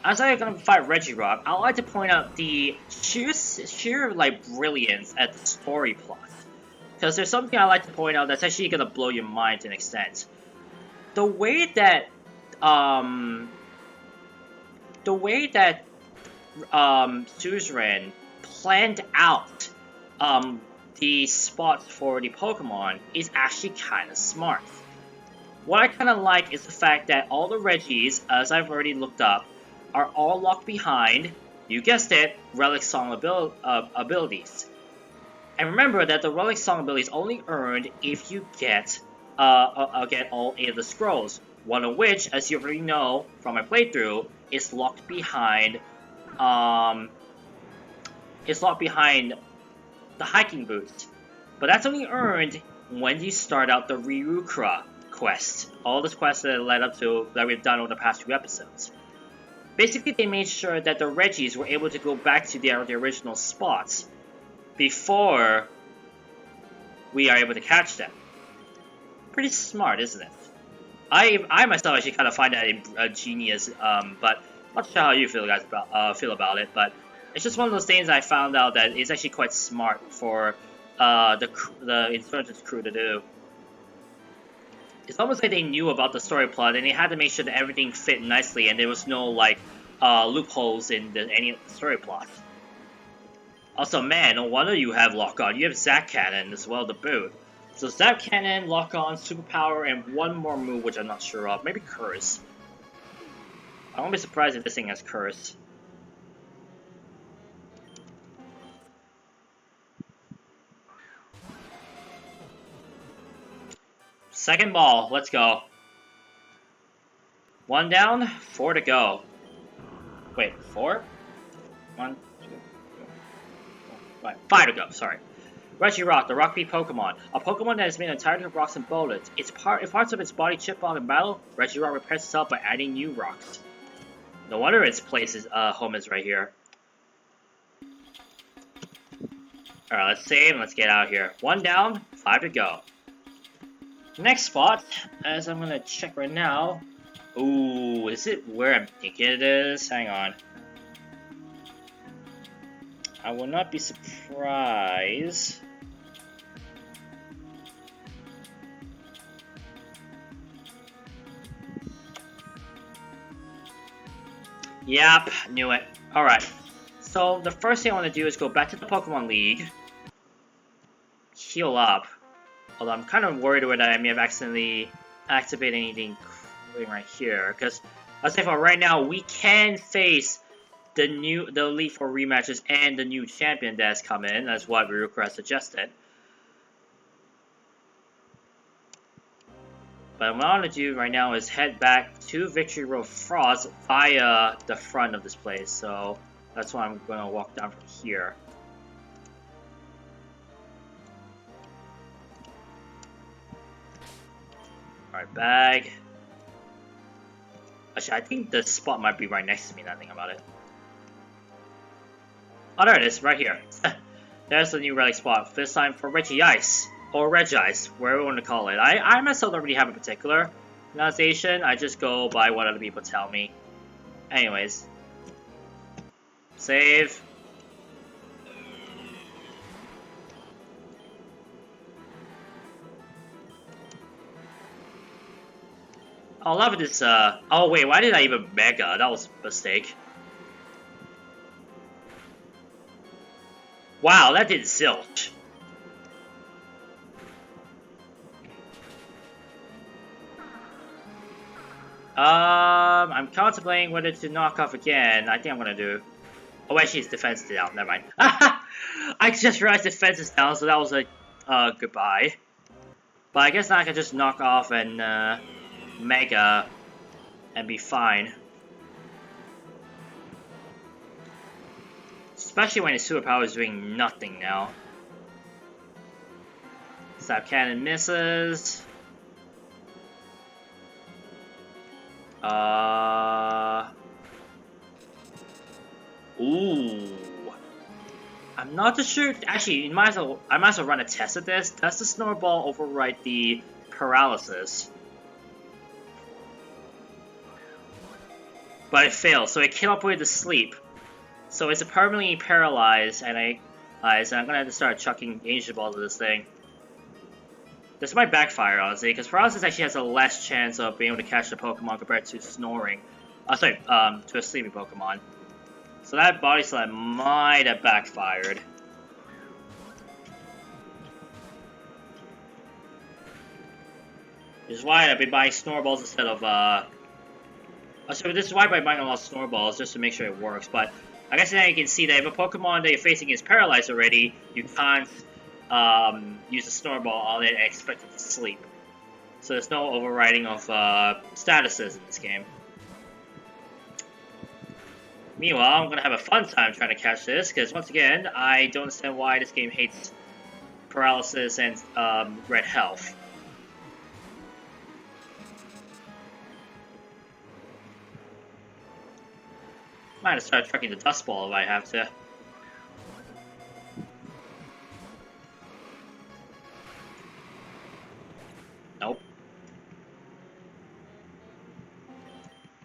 As I'm going to fight Regirock, I'd like to point out the sheer like, brilliance at the story plot. Because there's something I like to point out that's actually going to blow your mind to an extent. The way that Suzerain planned out the spots for the Pokemon is actually kind of smart. What I kind of like is the fact that all the Reggies, as I've already looked up, are all locked behind, you guessed it, Relic Song abilities. And remember that the Relic Song ability is only earned if you get all 8 of the scrolls. One of which, as you already know from my playthrough, is locked behind the hiking boots. But that's only earned when you start out the Ryukura quest. All this quests that led up to that we've done over the past 2 episodes. Basically, they made sure that the Reggies were able to go back to the original spots before we are able to catch them. Pretty smart, isn't it? I myself actually kind of find that genius, but not sure how you feel about it, but it's just one of those things I found out that is actually quite smart for the Insurgents crew to do. It's almost like they knew about the story plot and they had to make sure that everything fit nicely and there was no like loopholes in any of the story plot. Also, man, no wonder you have Lock On. You have Zap Cannon as well to boot. So Zap Cannon, Lock On, Superpower, and one more move which I'm not sure of. Maybe Curse. I won't be surprised if this thing has Curse. Second ball, let's go. 1 down, 4 to go. Wait, 4? 1, 2, 3, 5 to go, sorry. Regirock, the Rock Beat Pokemon. A Pokemon that is made entirely of rocks and boulders. If parts of its body chip off in battle, Regirock repairs itself by adding new rocks. No wonder its home is right here. Alright, let's save and let's get out of here. 1 down, 5 to go. Next spot, as I'm gonna check right now. Ooh, is it where I'm thinking it is? Hang on. I will not be surprised. Yep, knew it. Alright. So, the first thing I want to do is go back to the Pokemon League. Heal up. Although I'm kind of worried that I may have accidentally activated anything right here. Because, I'll say for right now, we can face the Elite Four rematches and the new champion that has come in. That's what Ryukura suggested. But what I want to do right now is head back to Victory Road Frost via the front of this place. So, that's why I'm going to walk down from here. Alright, bag. Actually, I think the spot might be right next to me, now that I think about it. Oh, there it is, right here. There's the new relic spot. This time for Regice, or Regice, whatever you want to call it. I myself don't really have a particular pronunciation. I just go by what other people tell me. Anyways. Save. I love this, oh wait, why did I even Mega? That was a mistake. Wow, that did zilch. I'm contemplating whether to knock off again. I think I'm gonna do... Oh, actually, it's defense down. Never mind. I just realized defense is down, so that was a goodbye. But I guess now I can just knock off and Mega and be fine. Especially when his superpower is doing nothing now. Zap Cannon misses. Ooh. I'm not too sure. Actually, I might as well run a test of this. Does the Snowball override the paralysis? But it failed, so it came up with the sleep. So it's permanently paralyzed, and I'm gonna have to start chucking Ancient Balls at this thing. This might backfire, honestly, because paralysis actually has a less chance of being able to catch the Pokemon compared to snoring. To a sleeping Pokemon. So that Body Slam might have backfired. Which is why I've been buying Snorballs instead of, so this is why I'm buying a lot of Snorballs, just to make sure it works, but I guess now you can see that if a Pokemon that you're facing is paralyzed already, you can't use a Snorball on it and expect it to sleep. So there's no overriding of statuses in this game. Meanwhile, I'm going to have a fun time trying to catch this, because once again, I don't understand why this game hates paralysis and red health. Might have started trucking the Dust Ball if I have to. Nope.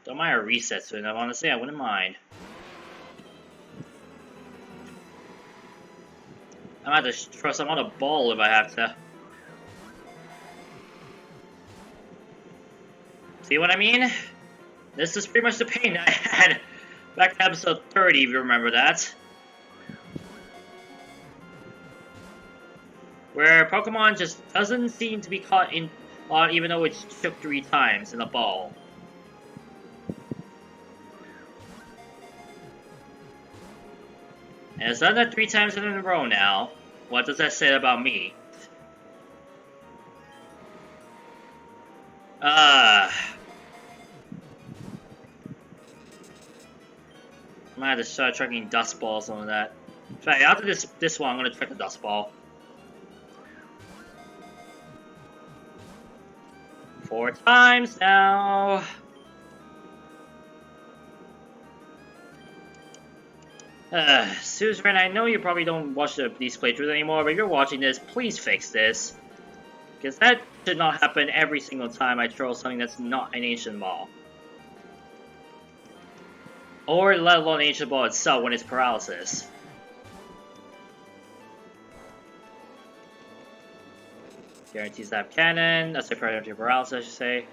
Don't mind a reset soon, honestly, I wouldn't mind. I might have to throw some on a ball if I have to. See what I mean? This is pretty much the pain I had back in episode 30, if you remember that. Where Pokemon just doesn't seem to be caught in even though it's shook 3 times in a ball. And it's done that 3 times in a row now. What does that say about me? I might have to start chucking Dust Balls on that. In fact, after this one, I'm gonna chuck the Dust Ball. 4 times now. Suzerain, I know you probably don't watch these playthroughs anymore, but if you're watching this, please fix this. Because that should not happen every single time I throw something that's not an Ancient Ball. Or let alone Ancient Ball itself when it's paralysis. Guarantees Zap Cannon, that's a priority paralysis, I should say.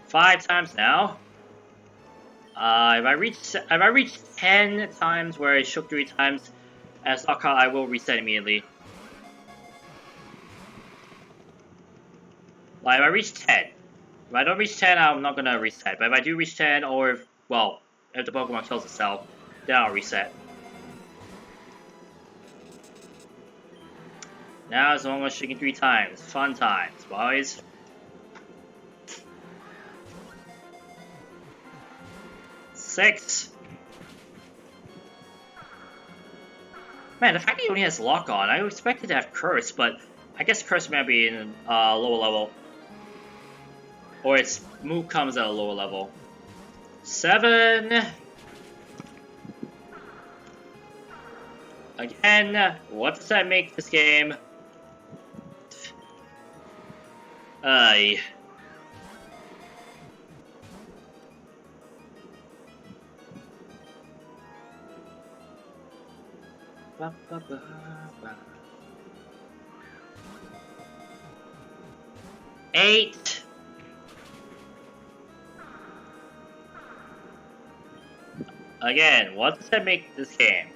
Five times now. If I reach 10 times where it shook 3 times as knockout, I will reset immediately. Like, if I reach 10. If I don't reach 10, I'm not gonna reset. But if I do reach 10, or if, well, if the Pokemon kills itself, then I'll reset. Now it's almost shaking 3 times. Fun times, boys. Six. Man, the fact that he only has Lock On, I expected to have Curse, but I guess Curse might be in lower level. Or its move comes at a lower level. 7. Again, what does that make this game? Aye. Ba, ba, ba, ba. 8. Again, what does that make this game?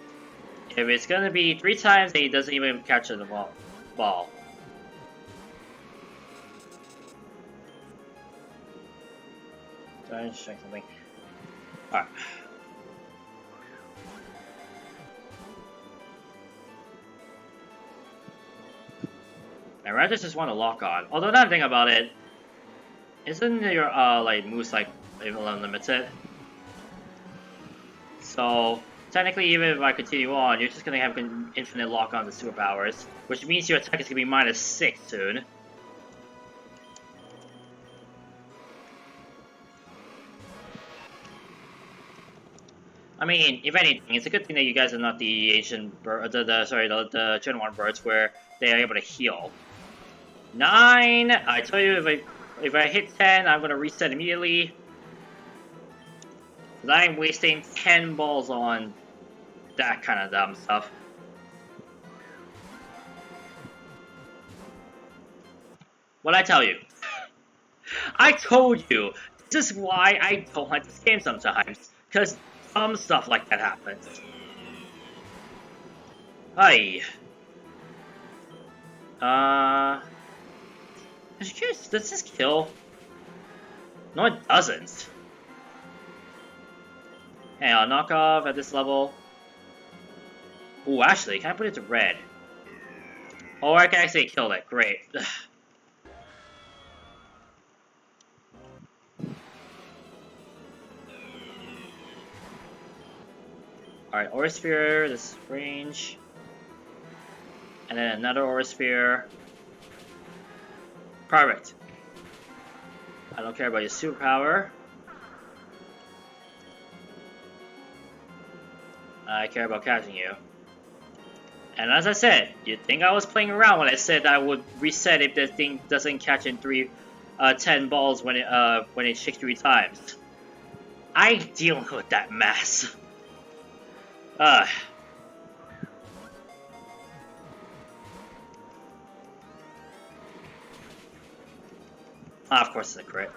If it's gonna be 3 times, he doesn't even catch the ball. Trying to check something. Alright. And Regis just want to lock on. Although now I'm thinking about it, isn't your like moves like even unlimited? So technically, even if I continue on, you're just gonna have infinite lock on to superpowers, which means your attack is gonna be -6 soon. I mean, if anything, it's a good thing that you guys are not the Asian bird, the Gen 1 birds where they are able to heal. 9! I tell you, if I hit 10, I'm gonna reset immediately. Cause I'm wasting 10 balls on that kind of dumb stuff. What'd I tell you? I told you! This is why I don't like this game sometimes. Cause some stuff like that happens. Hi. I'm just curious, does this kill? No, it doesn't. Hey, I'll knock off at this level. Ooh, actually, can I put it to red? Oh, I can actually kill it. Great. Alright, Aura Sphere, this range. And then another Aura Sphere. Perfect. I don't care about your superpower. I care about catching you. And as I said, you'd think I was playing around when I said I would reset if the thing doesn't catch in 10 balls when it shakes 3 times. I deal with that mess. Of course it's a crit.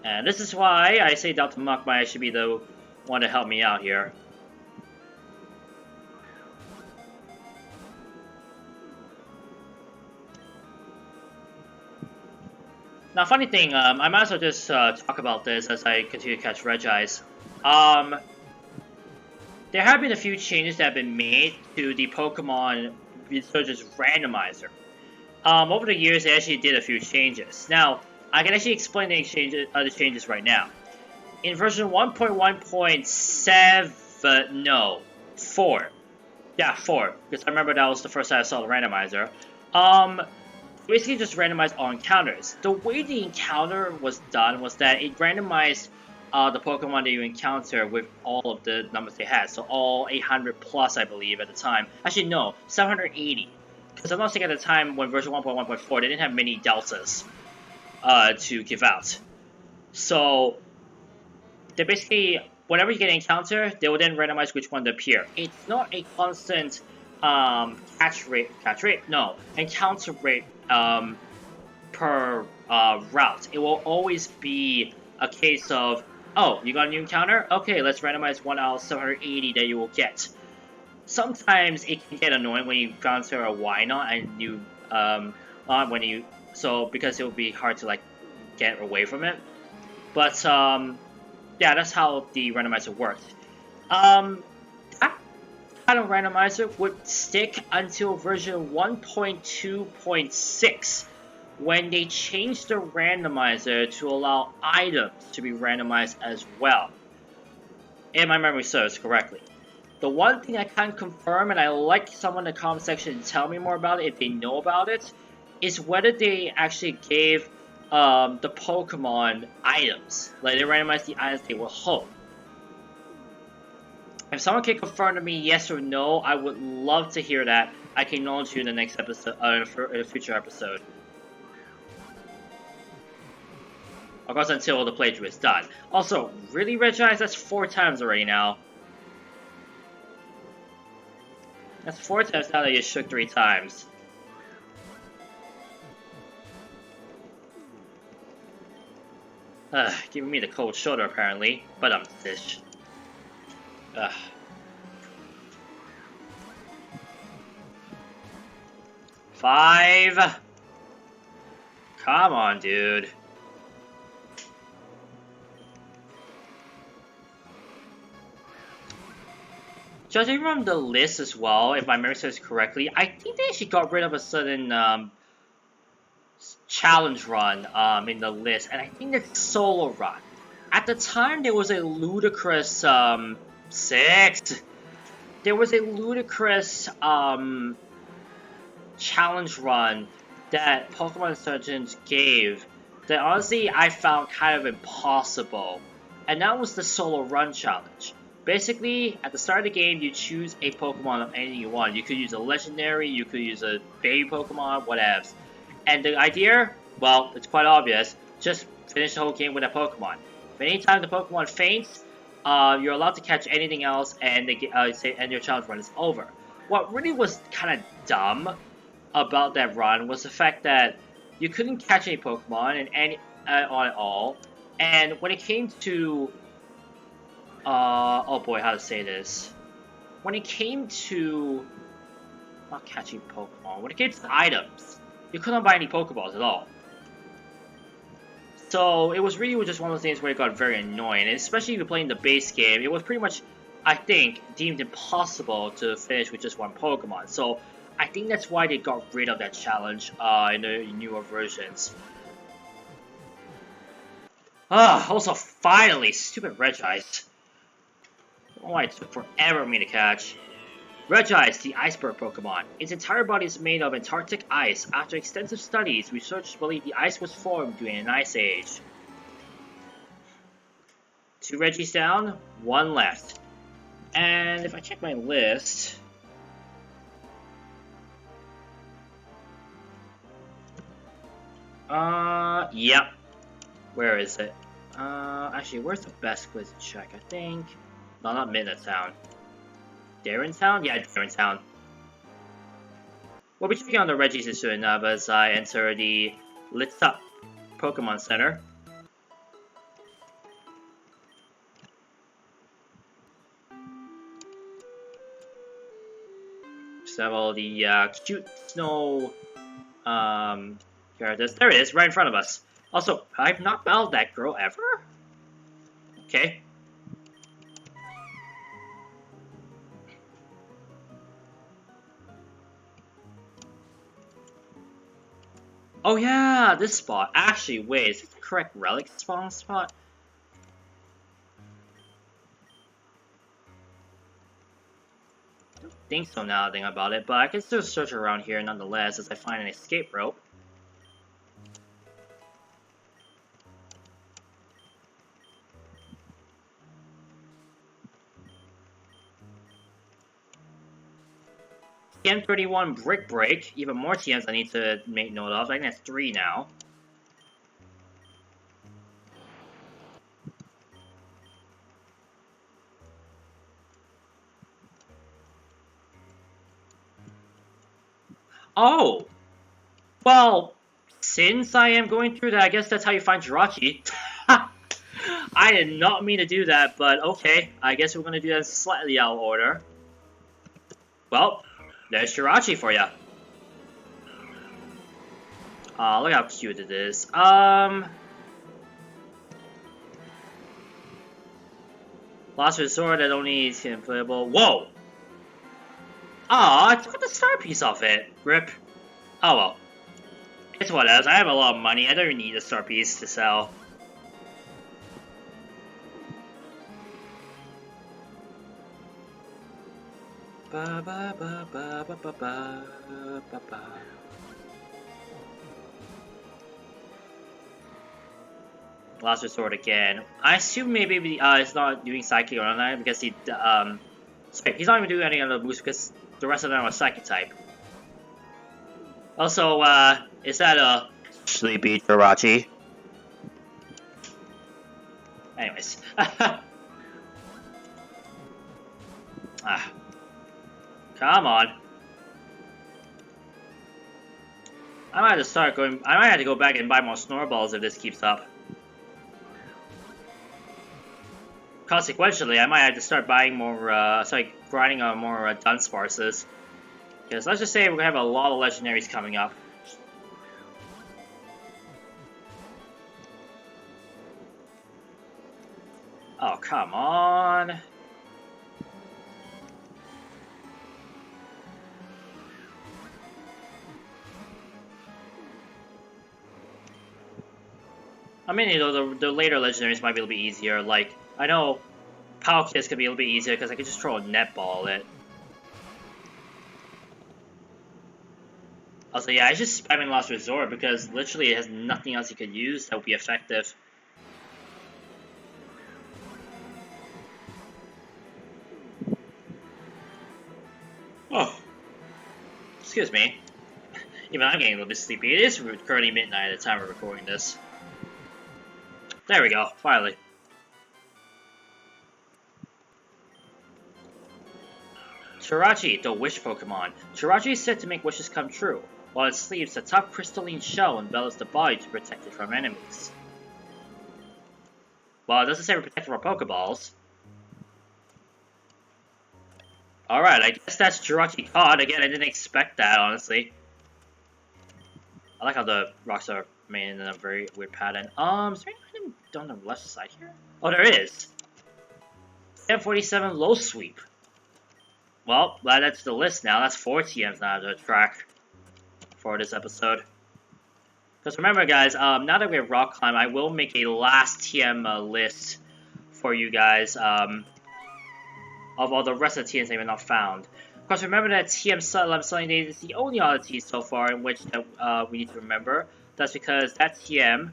And this is why I say Dr. Machmai should be the one to help me out here. Now, funny thing, I might as well just talk about this as I continue to catch Regis. There have been a few changes that have been made to the Pokemon Resurgence Randomizer. Over the years, they actually did a few changes. Now, I can actually explain the changes right now. In version 1.1.7, no, 4. Yeah, 4, because I remember that was the first time I saw the randomizer. Basically just randomized all encounters. The way the encounter was done was that it randomized the Pokemon that you encounter with all of the numbers they had. So all 800 plus, I believe, at the time. Actually, no, 780. Because I'm not saying at the time when version 1.1.4, they didn't have many deltas to give out. So they basically, whenever you get an encounter, they will then randomize which one to appear. It's not a constant encounter rate per route. It will always be a case of, oh, you got a new encounter? Okay, let's randomize 1 out of 780 that you will get. Sometimes it can get annoying when you encounter a Wynaut and you because it will be hard to like get away from it. But yeah, that's how the randomizer works. That kind of randomizer would stick until version 1.2.6 when they changed the randomizer to allow items to be randomized as well, if my memory serves correctly. The one thing I can't confirm, and I like someone in the comment section to tell me more about it if they know about it, is whether they actually gave the Pokemon items. Like, they randomized the items they will hold. If someone can confirm to me yes or no, I would love to hear that. I can acknowledge you in the next episode, in a future episode. Of course, until the playthrough is done. Also, really, Regis? That's 4 times already now. That's 4 times now that you shook 3 times. Giving me the cold shoulder, apparently. But I'm fish. 5. Come on, dude. judging from the list as well, if my memory serves correctly, I think they actually got rid of a certain challenge run in the list, and I think it's solo run. At the time, there was a ludicrous There was a ludicrous challenge run that Pokemon Insurgents gave that honestly I found kind of impossible, and that was the solo run challenge. Basically, at the start of the game, you choose a Pokemon of anything you want. You could use a legendary, you could use a baby Pokemon, whatever. And the idea, well, it's quite obvious. Just finish the whole game with a Pokemon. If anytime the Pokemon faints, you're allowed to catch anything else, and and your challenge run is over. What really was kind of dumb about that run was the fact that you couldn't catch any Pokemon on all, and when it came to oh boy, how to say this? When it came to not catching Pokemon, when it came to items, you couldn't buy any Pokeballs at all. So it was really just one of those things where it got very annoying, and especially if you're playing the base game, it was pretty much, I think, deemed impossible to finish with just one Pokemon. So I think that's why they got rid of that challenge in the newer versions. Also finally, stupid Regice. I don't know why it took forever for me to catch. Regice, the iceberg Pokemon. Its entire body is made of Antarctic ice. After extensive studies, researchers believe the ice was formed during an ice age. 2 Regis down, 1 left. And if I check my list... yep. Where is it? Actually, where's the best place to check? I think... No, not Midnight Town. Darrentown? Yeah, Darrentown. We'll be checking on the Regis soon enough as I enter the lit up Pokemon Center. Just have all the cute snow characters. There it is, right in front of us. Also, I've not battled that girl ever? Okay. Oh yeah, this spot. Actually, wait, is this the correct relic spawn spot? I don't think so now that I think about it, but I can still search around here nonetheless as I find an escape rope. TM31 Brick Break. Even more TMs I need to make note of. I think that's 3 now. Oh! Well, since I am going through that, I guess that's how you find Jirachi. I did not mean to do that, but okay. I guess we're going to do that slightly out of order. Well, there's Jirachi for ya. Look how cute it is. Last Resort that only is playable. Whoa! Aw, I took the star piece off it. Rip. Oh well. It's what else. I have a lot of money. I don't even need a star piece to sell. Ba ba ba ba ba ba ba ba ba. Last Resort again. I assume maybe it's not doing Psychic or not because sorry, he's not even doing any other moves because the rest of them are Psychic type. Also, is that a sleepy Jirachi? Anyways. Come on. I might have to start going. I might have to go back and buy more Snorballs if this keeps up. Consequentially, I might have to start buying more, grinding on more Dunsparces. Because let's just say we're gonna have a lot of legendaries coming up. Oh, come on. I mean, you know, the later legendaries might be a little bit easier. Like, I know Palkia could be a little bit easier because I could just throw a netball at it. Also, yeah, I just spamming Last Resort because literally it has nothing else you could use that would be effective. Oh, excuse me. Even I'm getting a little bit sleepy. It is currently midnight at the time of recording this. There we go, finally. Jirachi, the wish Pokemon. Jirachi is said to make wishes come true. While it sleeps, a tough crystalline shell envelops the body to protect it from enemies. Well, it doesn't say we're protected from Pokeballs. Alright, I guess that's Jirachi caught. Again, I didn't expect that, honestly. I like how the rocks are made in a very weird pattern. Is there anything on the left side here? Oh, there is! TM47 Low Sweep. Well, that's the list now. That's 4 TMs now to track for this episode. Because remember, guys, now that we have Rock Climb, I will make a last TM list for you guys of all the rest of the TMs that have not found. Of course, remember that TM Selling Days is the only oddity so far in which we need to remember. That's because that TM,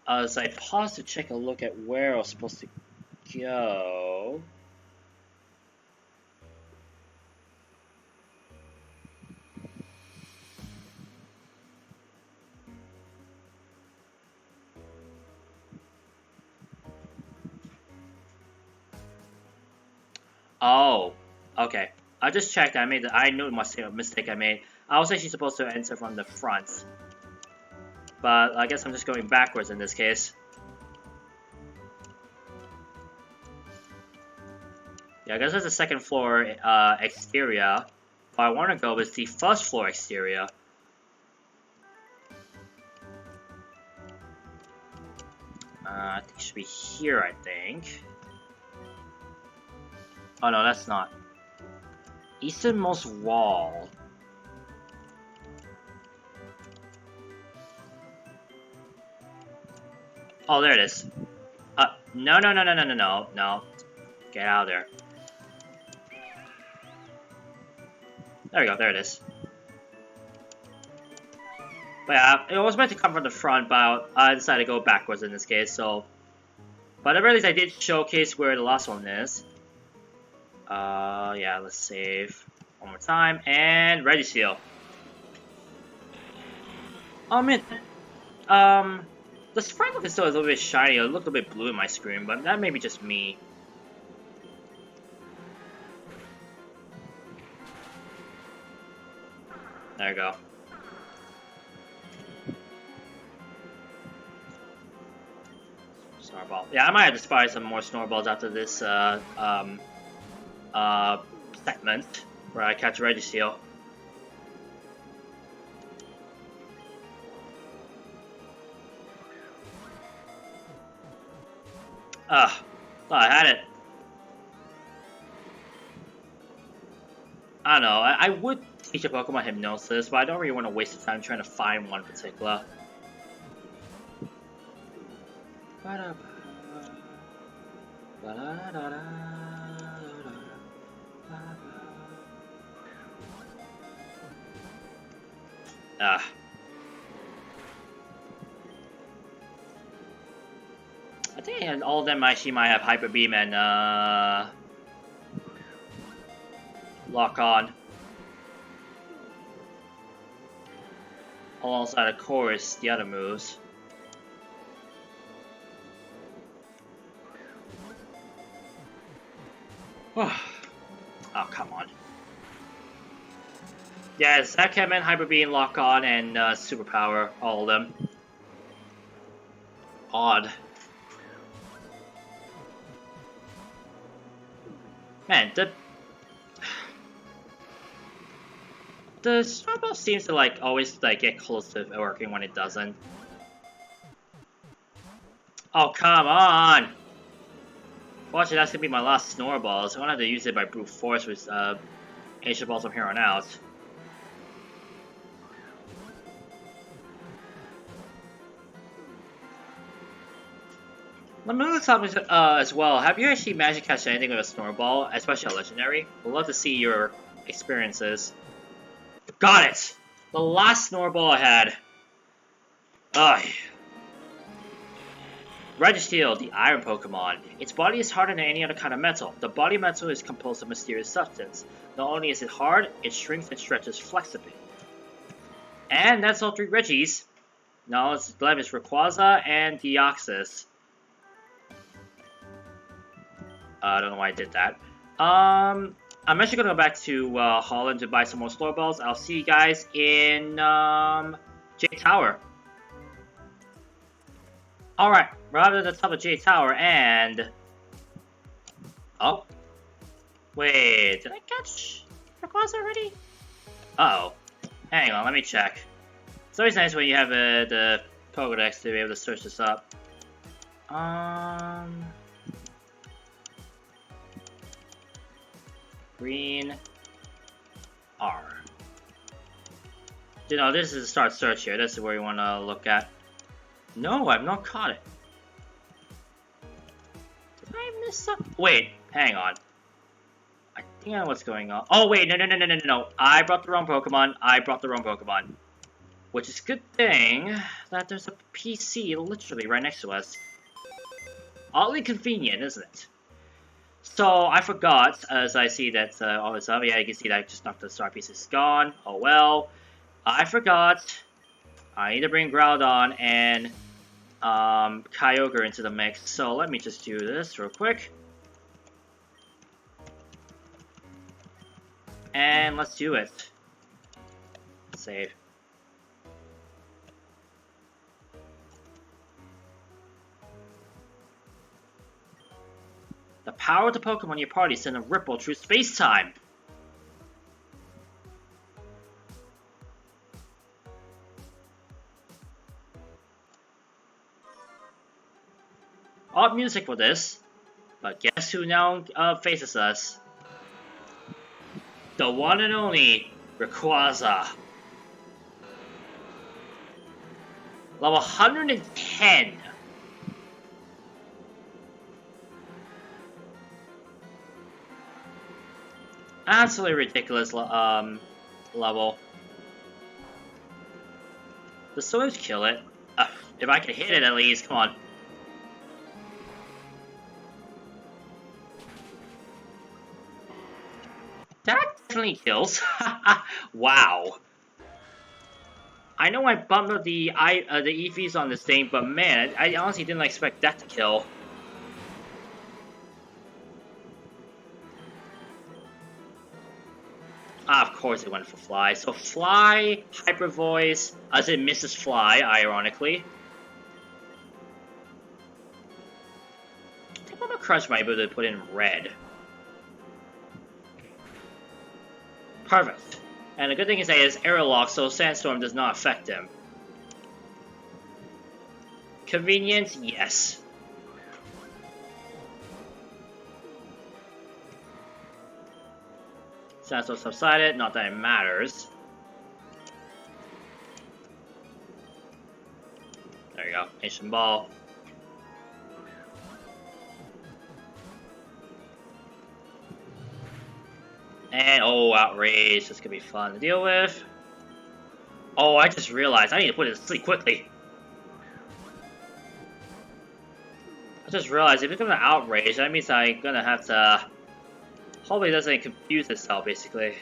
as I pause to check a look at where I was supposed to go. Oh, okay. I just checked. I knew the mistake I made. I was actually supposed to enter from the front, but I guess I'm just going backwards in this case. Yeah, I guess that's the second floor exterior. But I want to go with the first floor exterior. I think it should be here, I think. Oh no, that's not. Easternmost wall. Oh, there it is. No. Get out of there. There we go, there it is. But yeah, it was meant to come from the front, but I decided to go backwards in this case, so... But at the very least, I did showcase where the last one is. Yeah, let's save one more time, and Registeel. Oh man, the sprite look is still a little bit shiny. It looked a bit blue in my screen, but that may be just me. There we go. Snowball. Yeah, I might have to spy some more Snowballs after this segment where I catch Registeel. Thought I had it. I don't know, I would teach a Pokemon Hypnosis, but I don't really want to waste the time trying to find one in particular. I think all of them actually might have Hyper Beam and Lock On. Alongside, of course, the other moves. Oh, come on. Yeah, Zack Hedman, Hyper Beam, Lock On, and Superpower, all of them. Odd. Man, the Snowball seems to like always like get close to working when it doesn't. Oh, come on! Watch it, that's gonna be my last Snowball, so I'm gonna have to use it by brute force with Ancient Balls from here on out. Let me look something as well. Have you actually managed to catch anything with a snowball, especially a legendary? We'd love to see your experiences. Got it! The last snowball I had. Ugh. Registeel, the iron Pokemon. Its body is harder than any other kind of metal. The body metal is composed of mysterious substance. Not only is it hard, it shrinks and stretches flexibly. And that's all 3 Regis. Now it's left is Rayquaza and Deoxys. I don't know why I did that. I'm actually gonna go back to Holland to buy some more Slowbros. Balls. I'll see you guys in J Tower. Alright, we're out at the top of J Tower and... Oh. Wait, did I catch Rayquaza already? Uh-oh. Hang on, let me check. It's always nice when you have the Pokédex to be able to search this up. Green R. You know, this is a start search here. This is where you want to look at. No, I've not caught it. Did I miss something? Wait, hang on. I think I know what's going on. Oh, wait, no. I brought the wrong Pokemon. Which is a good thing that there's a PC literally right next to us. Oddly convenient, isn't it? So, I forgot, as I see that all this up. Yeah, you can see that I just knocked the star pieces gone. Oh well. I forgot. I need to bring Groudon and Kyogre into the mix. So, let me just do this real quick. And let's do it. Save. The power of the Pokemon in your party send a ripple through space-time. Odd music for this, but guess who now faces us? The one and only Rayquaza. Level 110. Absolutely ridiculous level. The swims kill it. If I can hit it at least, come on. That definitely kills. Wow. I know I bumped up the EVs on this thing, but man, I honestly didn't expect that to kill. Of course it went for Fly. So Fly, Hyper Voice, as it misses Fly, ironically. I think I'm a Crush might be able to put in Red. Perfect. And the good thing is that it's Airlock, so Sandstorm does not affect him. Convenient? Yes. Sandstorm subsided, not that it matters. There you go, Ancient Ball. And, oh, Outrage, this could be fun to deal with. Oh, I just realized, I need to put it to sleep quickly. I just realized, if it's gonna Outrage, that means I'm gonna have to... Hopefully it doesn't confuse itself, basically.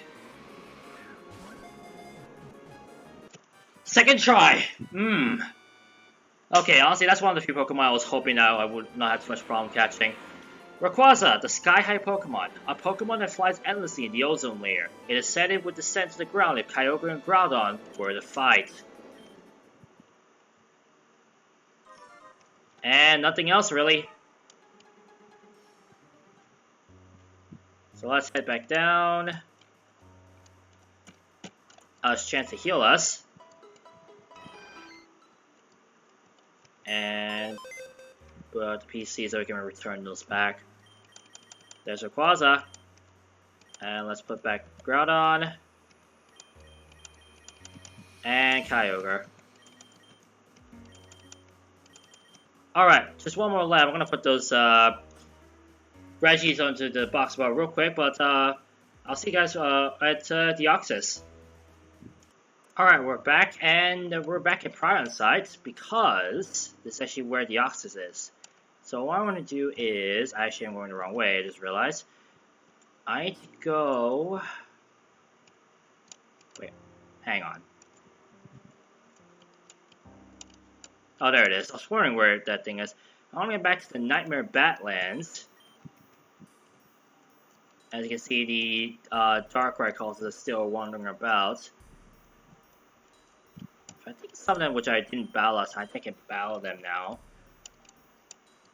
Second try! Okay, honestly, that's one of the few Pokemon I was hoping that I would not have too much problem catching. Rayquaza, the sky-high Pokemon. A Pokemon that flies endlessly in the ozone layer. It is said it would descend to the ground if Kyogre and Groudon were to fight. And nothing else, really. So let's head back down. Us chance to heal us. And put out the PC so we can return those back. There's Rayquaza. And let's put back Groudon. And Kyogre. Alright, just one more lab. I'm gonna put those Reggies onto the box bar real quick, but I'll see you guys at Deoxys. Alright, we're back, and we're back at Prion site because this is actually where Deoxys is. So what I want to do is, actually I'm going the wrong way, I just realized. I need to go... Wait, hang on. Oh, there it is. I was wondering where that thing is. I want to get back to the Nightmare Badlands. As you can see, the Darkrai calls is still wandering about. I think some of them which I didn't battle last time, I think I can battle them now.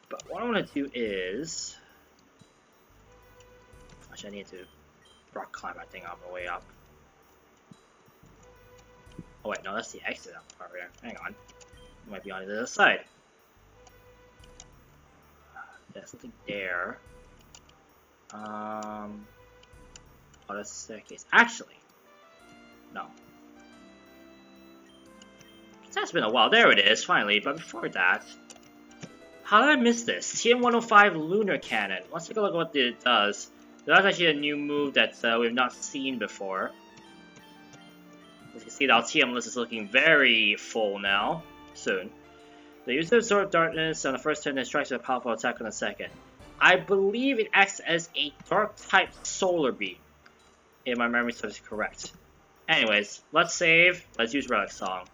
But what I want to do is... Actually, I need to rock climb that thing on the way up. Oh wait, no, that's the exit part there. Hang on. It might be on the other side. There's something there. Oh, that's the staircase. Actually, no. That's been a while. There it is, finally. But before that, how did I miss this? TM105 Lunar Cannon. Let's take a look at what it does. That's actually a new move that we've not seen before. As you can see, our TM list is looking very full now. Soon. The user absorbs darkness on the first turn and strikes with a powerful attack on the second. I believe it acts as a dark-type solar beam, if my memory serves correct. Anyways, let's save. Let's use Relic Song.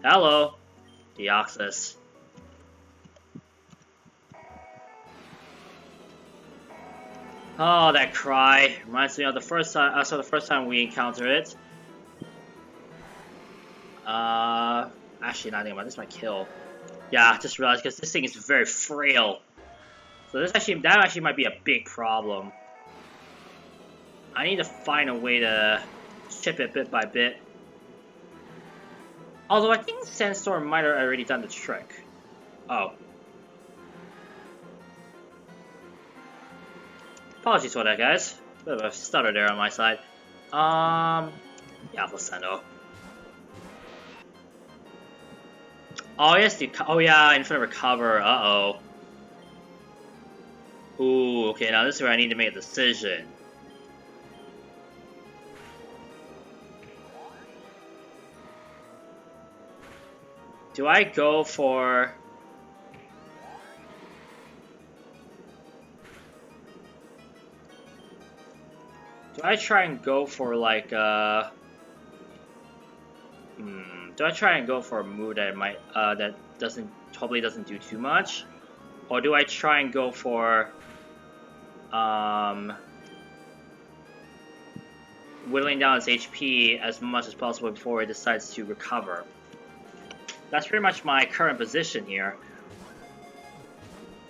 Hello, Deoxys. Oh, that cry reminds me of the first time. The first time we encountered it. Actually, not thinking about this. Might kill. Yeah, I just realized because this thing is very frail. So that actually might be a big problem. I need to find a way to chip it bit by bit. Although I think Sandstorm might have already done the trick. Oh. Apologies for that, guys. Bit of a stutter there on my side. Yeah, Placendo. Oh, yes, oh yeah, Infinite Recover. Uh-oh. Ooh, okay, now this is where I need to make a decision. Do I go for... Do I try and go for like do I try and go for a move that might that hopefully doesn't do too much? Or do I try and go for whittling down its HP as much as possible before it decides to recover? That's pretty much my current position here.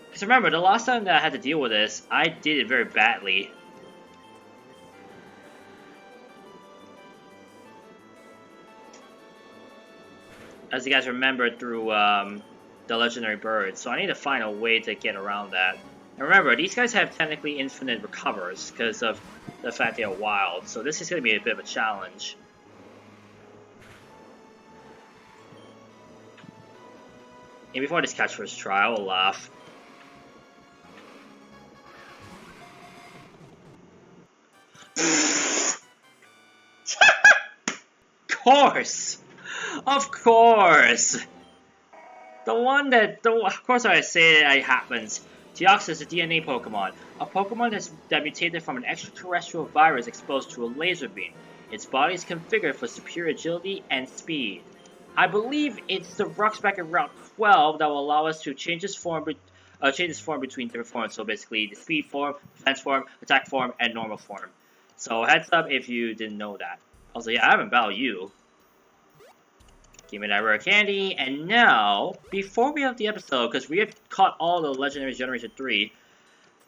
Because remember, the last time that I had to deal with this, I did it very badly. As you guys remember through the legendary birds, so I need to find a way to get around that. And remember, these guys have technically infinite recovers because of the fact they are wild, so this is going to be a bit of a challenge. And before this catch first try, I will laugh. Of course! Of course I say it happens. Deoxys is a DNA Pokemon. A Pokemon that mutated from an extraterrestrial virus exposed to a laser beam. Its body is configured for superior agility and speed. I believe it's the rocks back at Route 12 that will allow us to change its form between different forms. So basically, the speed form, defense form, attack form, and normal form. So heads up if you didn't know that. Also, yeah, I haven't battled you. Give me that rare candy, and now, before we have the episode, because we have caught all the Legendary Generation 3,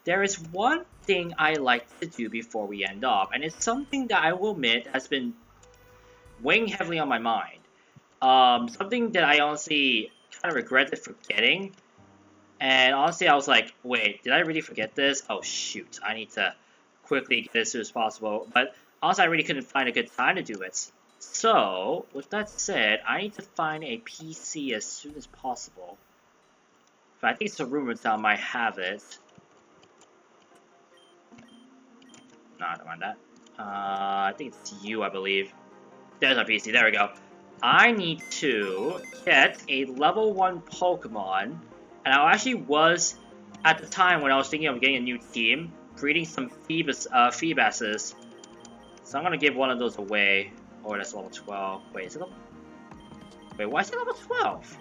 there is one thing I like to do before we end off, and it's something that I will admit has been weighing heavily on my mind. Something that I honestly kind of regretted forgetting, and honestly I was like, wait, did I really forget this? Oh shoot, I need to quickly get it as soon as possible, but honestly I really couldn't find a good time to do it. So, with that said, I need to find a PC as soon as possible. But I think it's a rumor town might have it. No, I don't mind that. I think it's you, I believe. There's our PC, there we go. I need to get a level 1 Pokemon. And I actually was, at the time when I was thinking of getting a new team, breeding some Feebasses. So I'm gonna give one of those away. Oh, that's level 12. Wait, is it level... Wait, why is it level 12?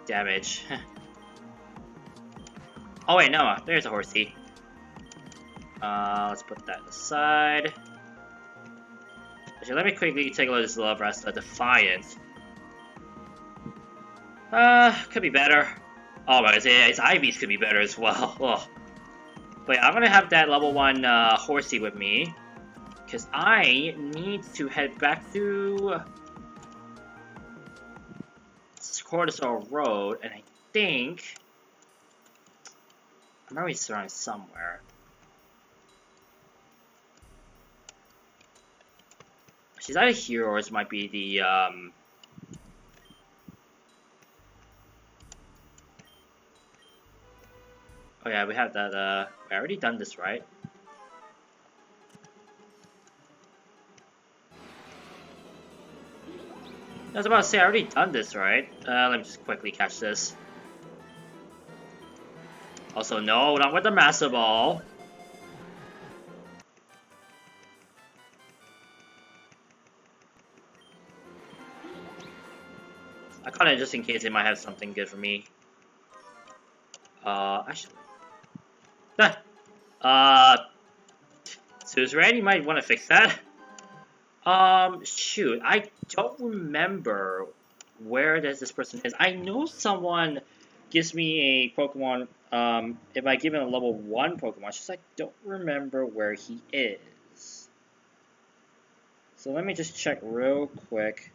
Damage. Oh wait, no, there's a Horsey. Let's put that aside. Actually, let me quickly take a look at this Luvras, Defiant. Could be better. Oh my god, its Ivy's could be better as well. Oh. But yeah, I'm gonna have that level 1 Horsey with me. Because I need to head back to Cortisol Road, and I think I'm already surrounded somewhere. She's either here or it might be the oh yeah, we have that we already done this, right? I was about to say I already done this, right? Let me just quickly catch this. Also, no, not with the Master Ball. I caught it just in case it might have something good for me. Actually. Suzerain, you might want to fix that. Shoot, I don't remember where this person is. I know someone gives me a Pokemon, if I give him a level 1 Pokemon, it's just I don't remember where he is. So let me just check real quick,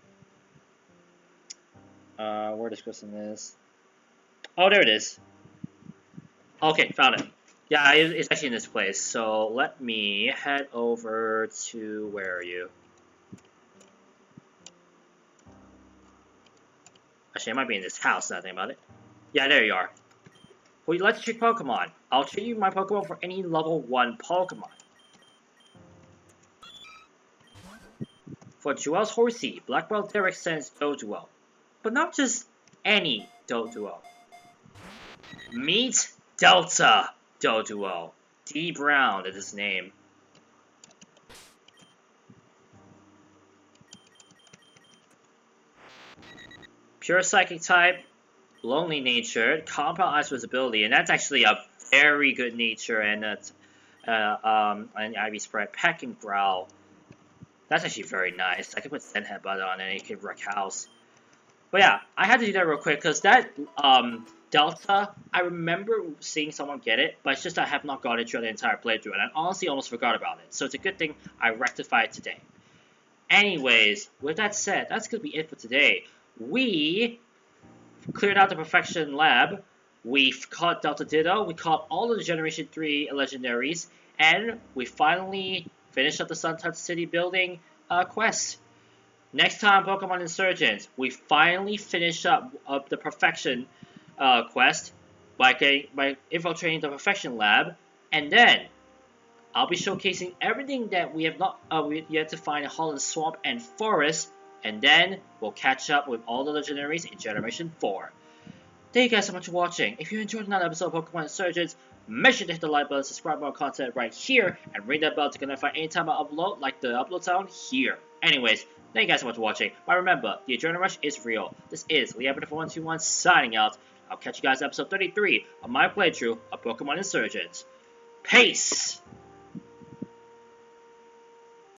where this person is. Oh, there it is. Okay, found it. Yeah, it's actually in this place. So let me head over to, where are you? Actually, it might be in this house, now that I think about it. Yeah, there you are. Would you like to trick Pokemon? I'll trade you my Pokemon for any level 1 Pokemon. For Jewel's Horsey, Black Belt Derek sends Doduo. But not just any Doduo. Meet Delta Doduo. D. Brown is his name. Pure Psychic type, lonely natured, compound ice visibility, and that's actually a very good nature, and it's an Ivy spread. Peck and Growl. That's actually very nice. I could put Zen Headbutt on and it could wreck house. But yeah, I had to do that real quick because that Delta, I remember seeing someone get it, but it's just I have not got it throughout the entire playthrough, and I honestly almost forgot about it. So it's a good thing I rectified today. Anyways, with that said, that's going to be it for today. We cleared out the Perfection Lab, we caught Delta Ditto, we caught all of the Generation 3 Legendaries, and we finally finished up the Sun-Touched City building quest. Next time, Pokemon Insurgents, we finally finish up the Perfection quest by infiltrating the Perfection Lab, and then I'll be showcasing everything that we have not yet to find in Holland Swamp and Forest, and then we'll catch up with all the Legendaries in Generation 4. Thank you guys so much for watching. If you enjoyed another episode of Pokemon Insurgents, make sure to hit the like button, subscribe to our content right here, and ring that bell to get notified anytime I upload, like the upload sound here. Anyways, thank you guys so much for watching. But remember, the Adrenaline Rush is real. This is Leapid4121 signing out. I'll catch you guys in episode 33 of my playthrough of Pokemon Insurgents. Peace!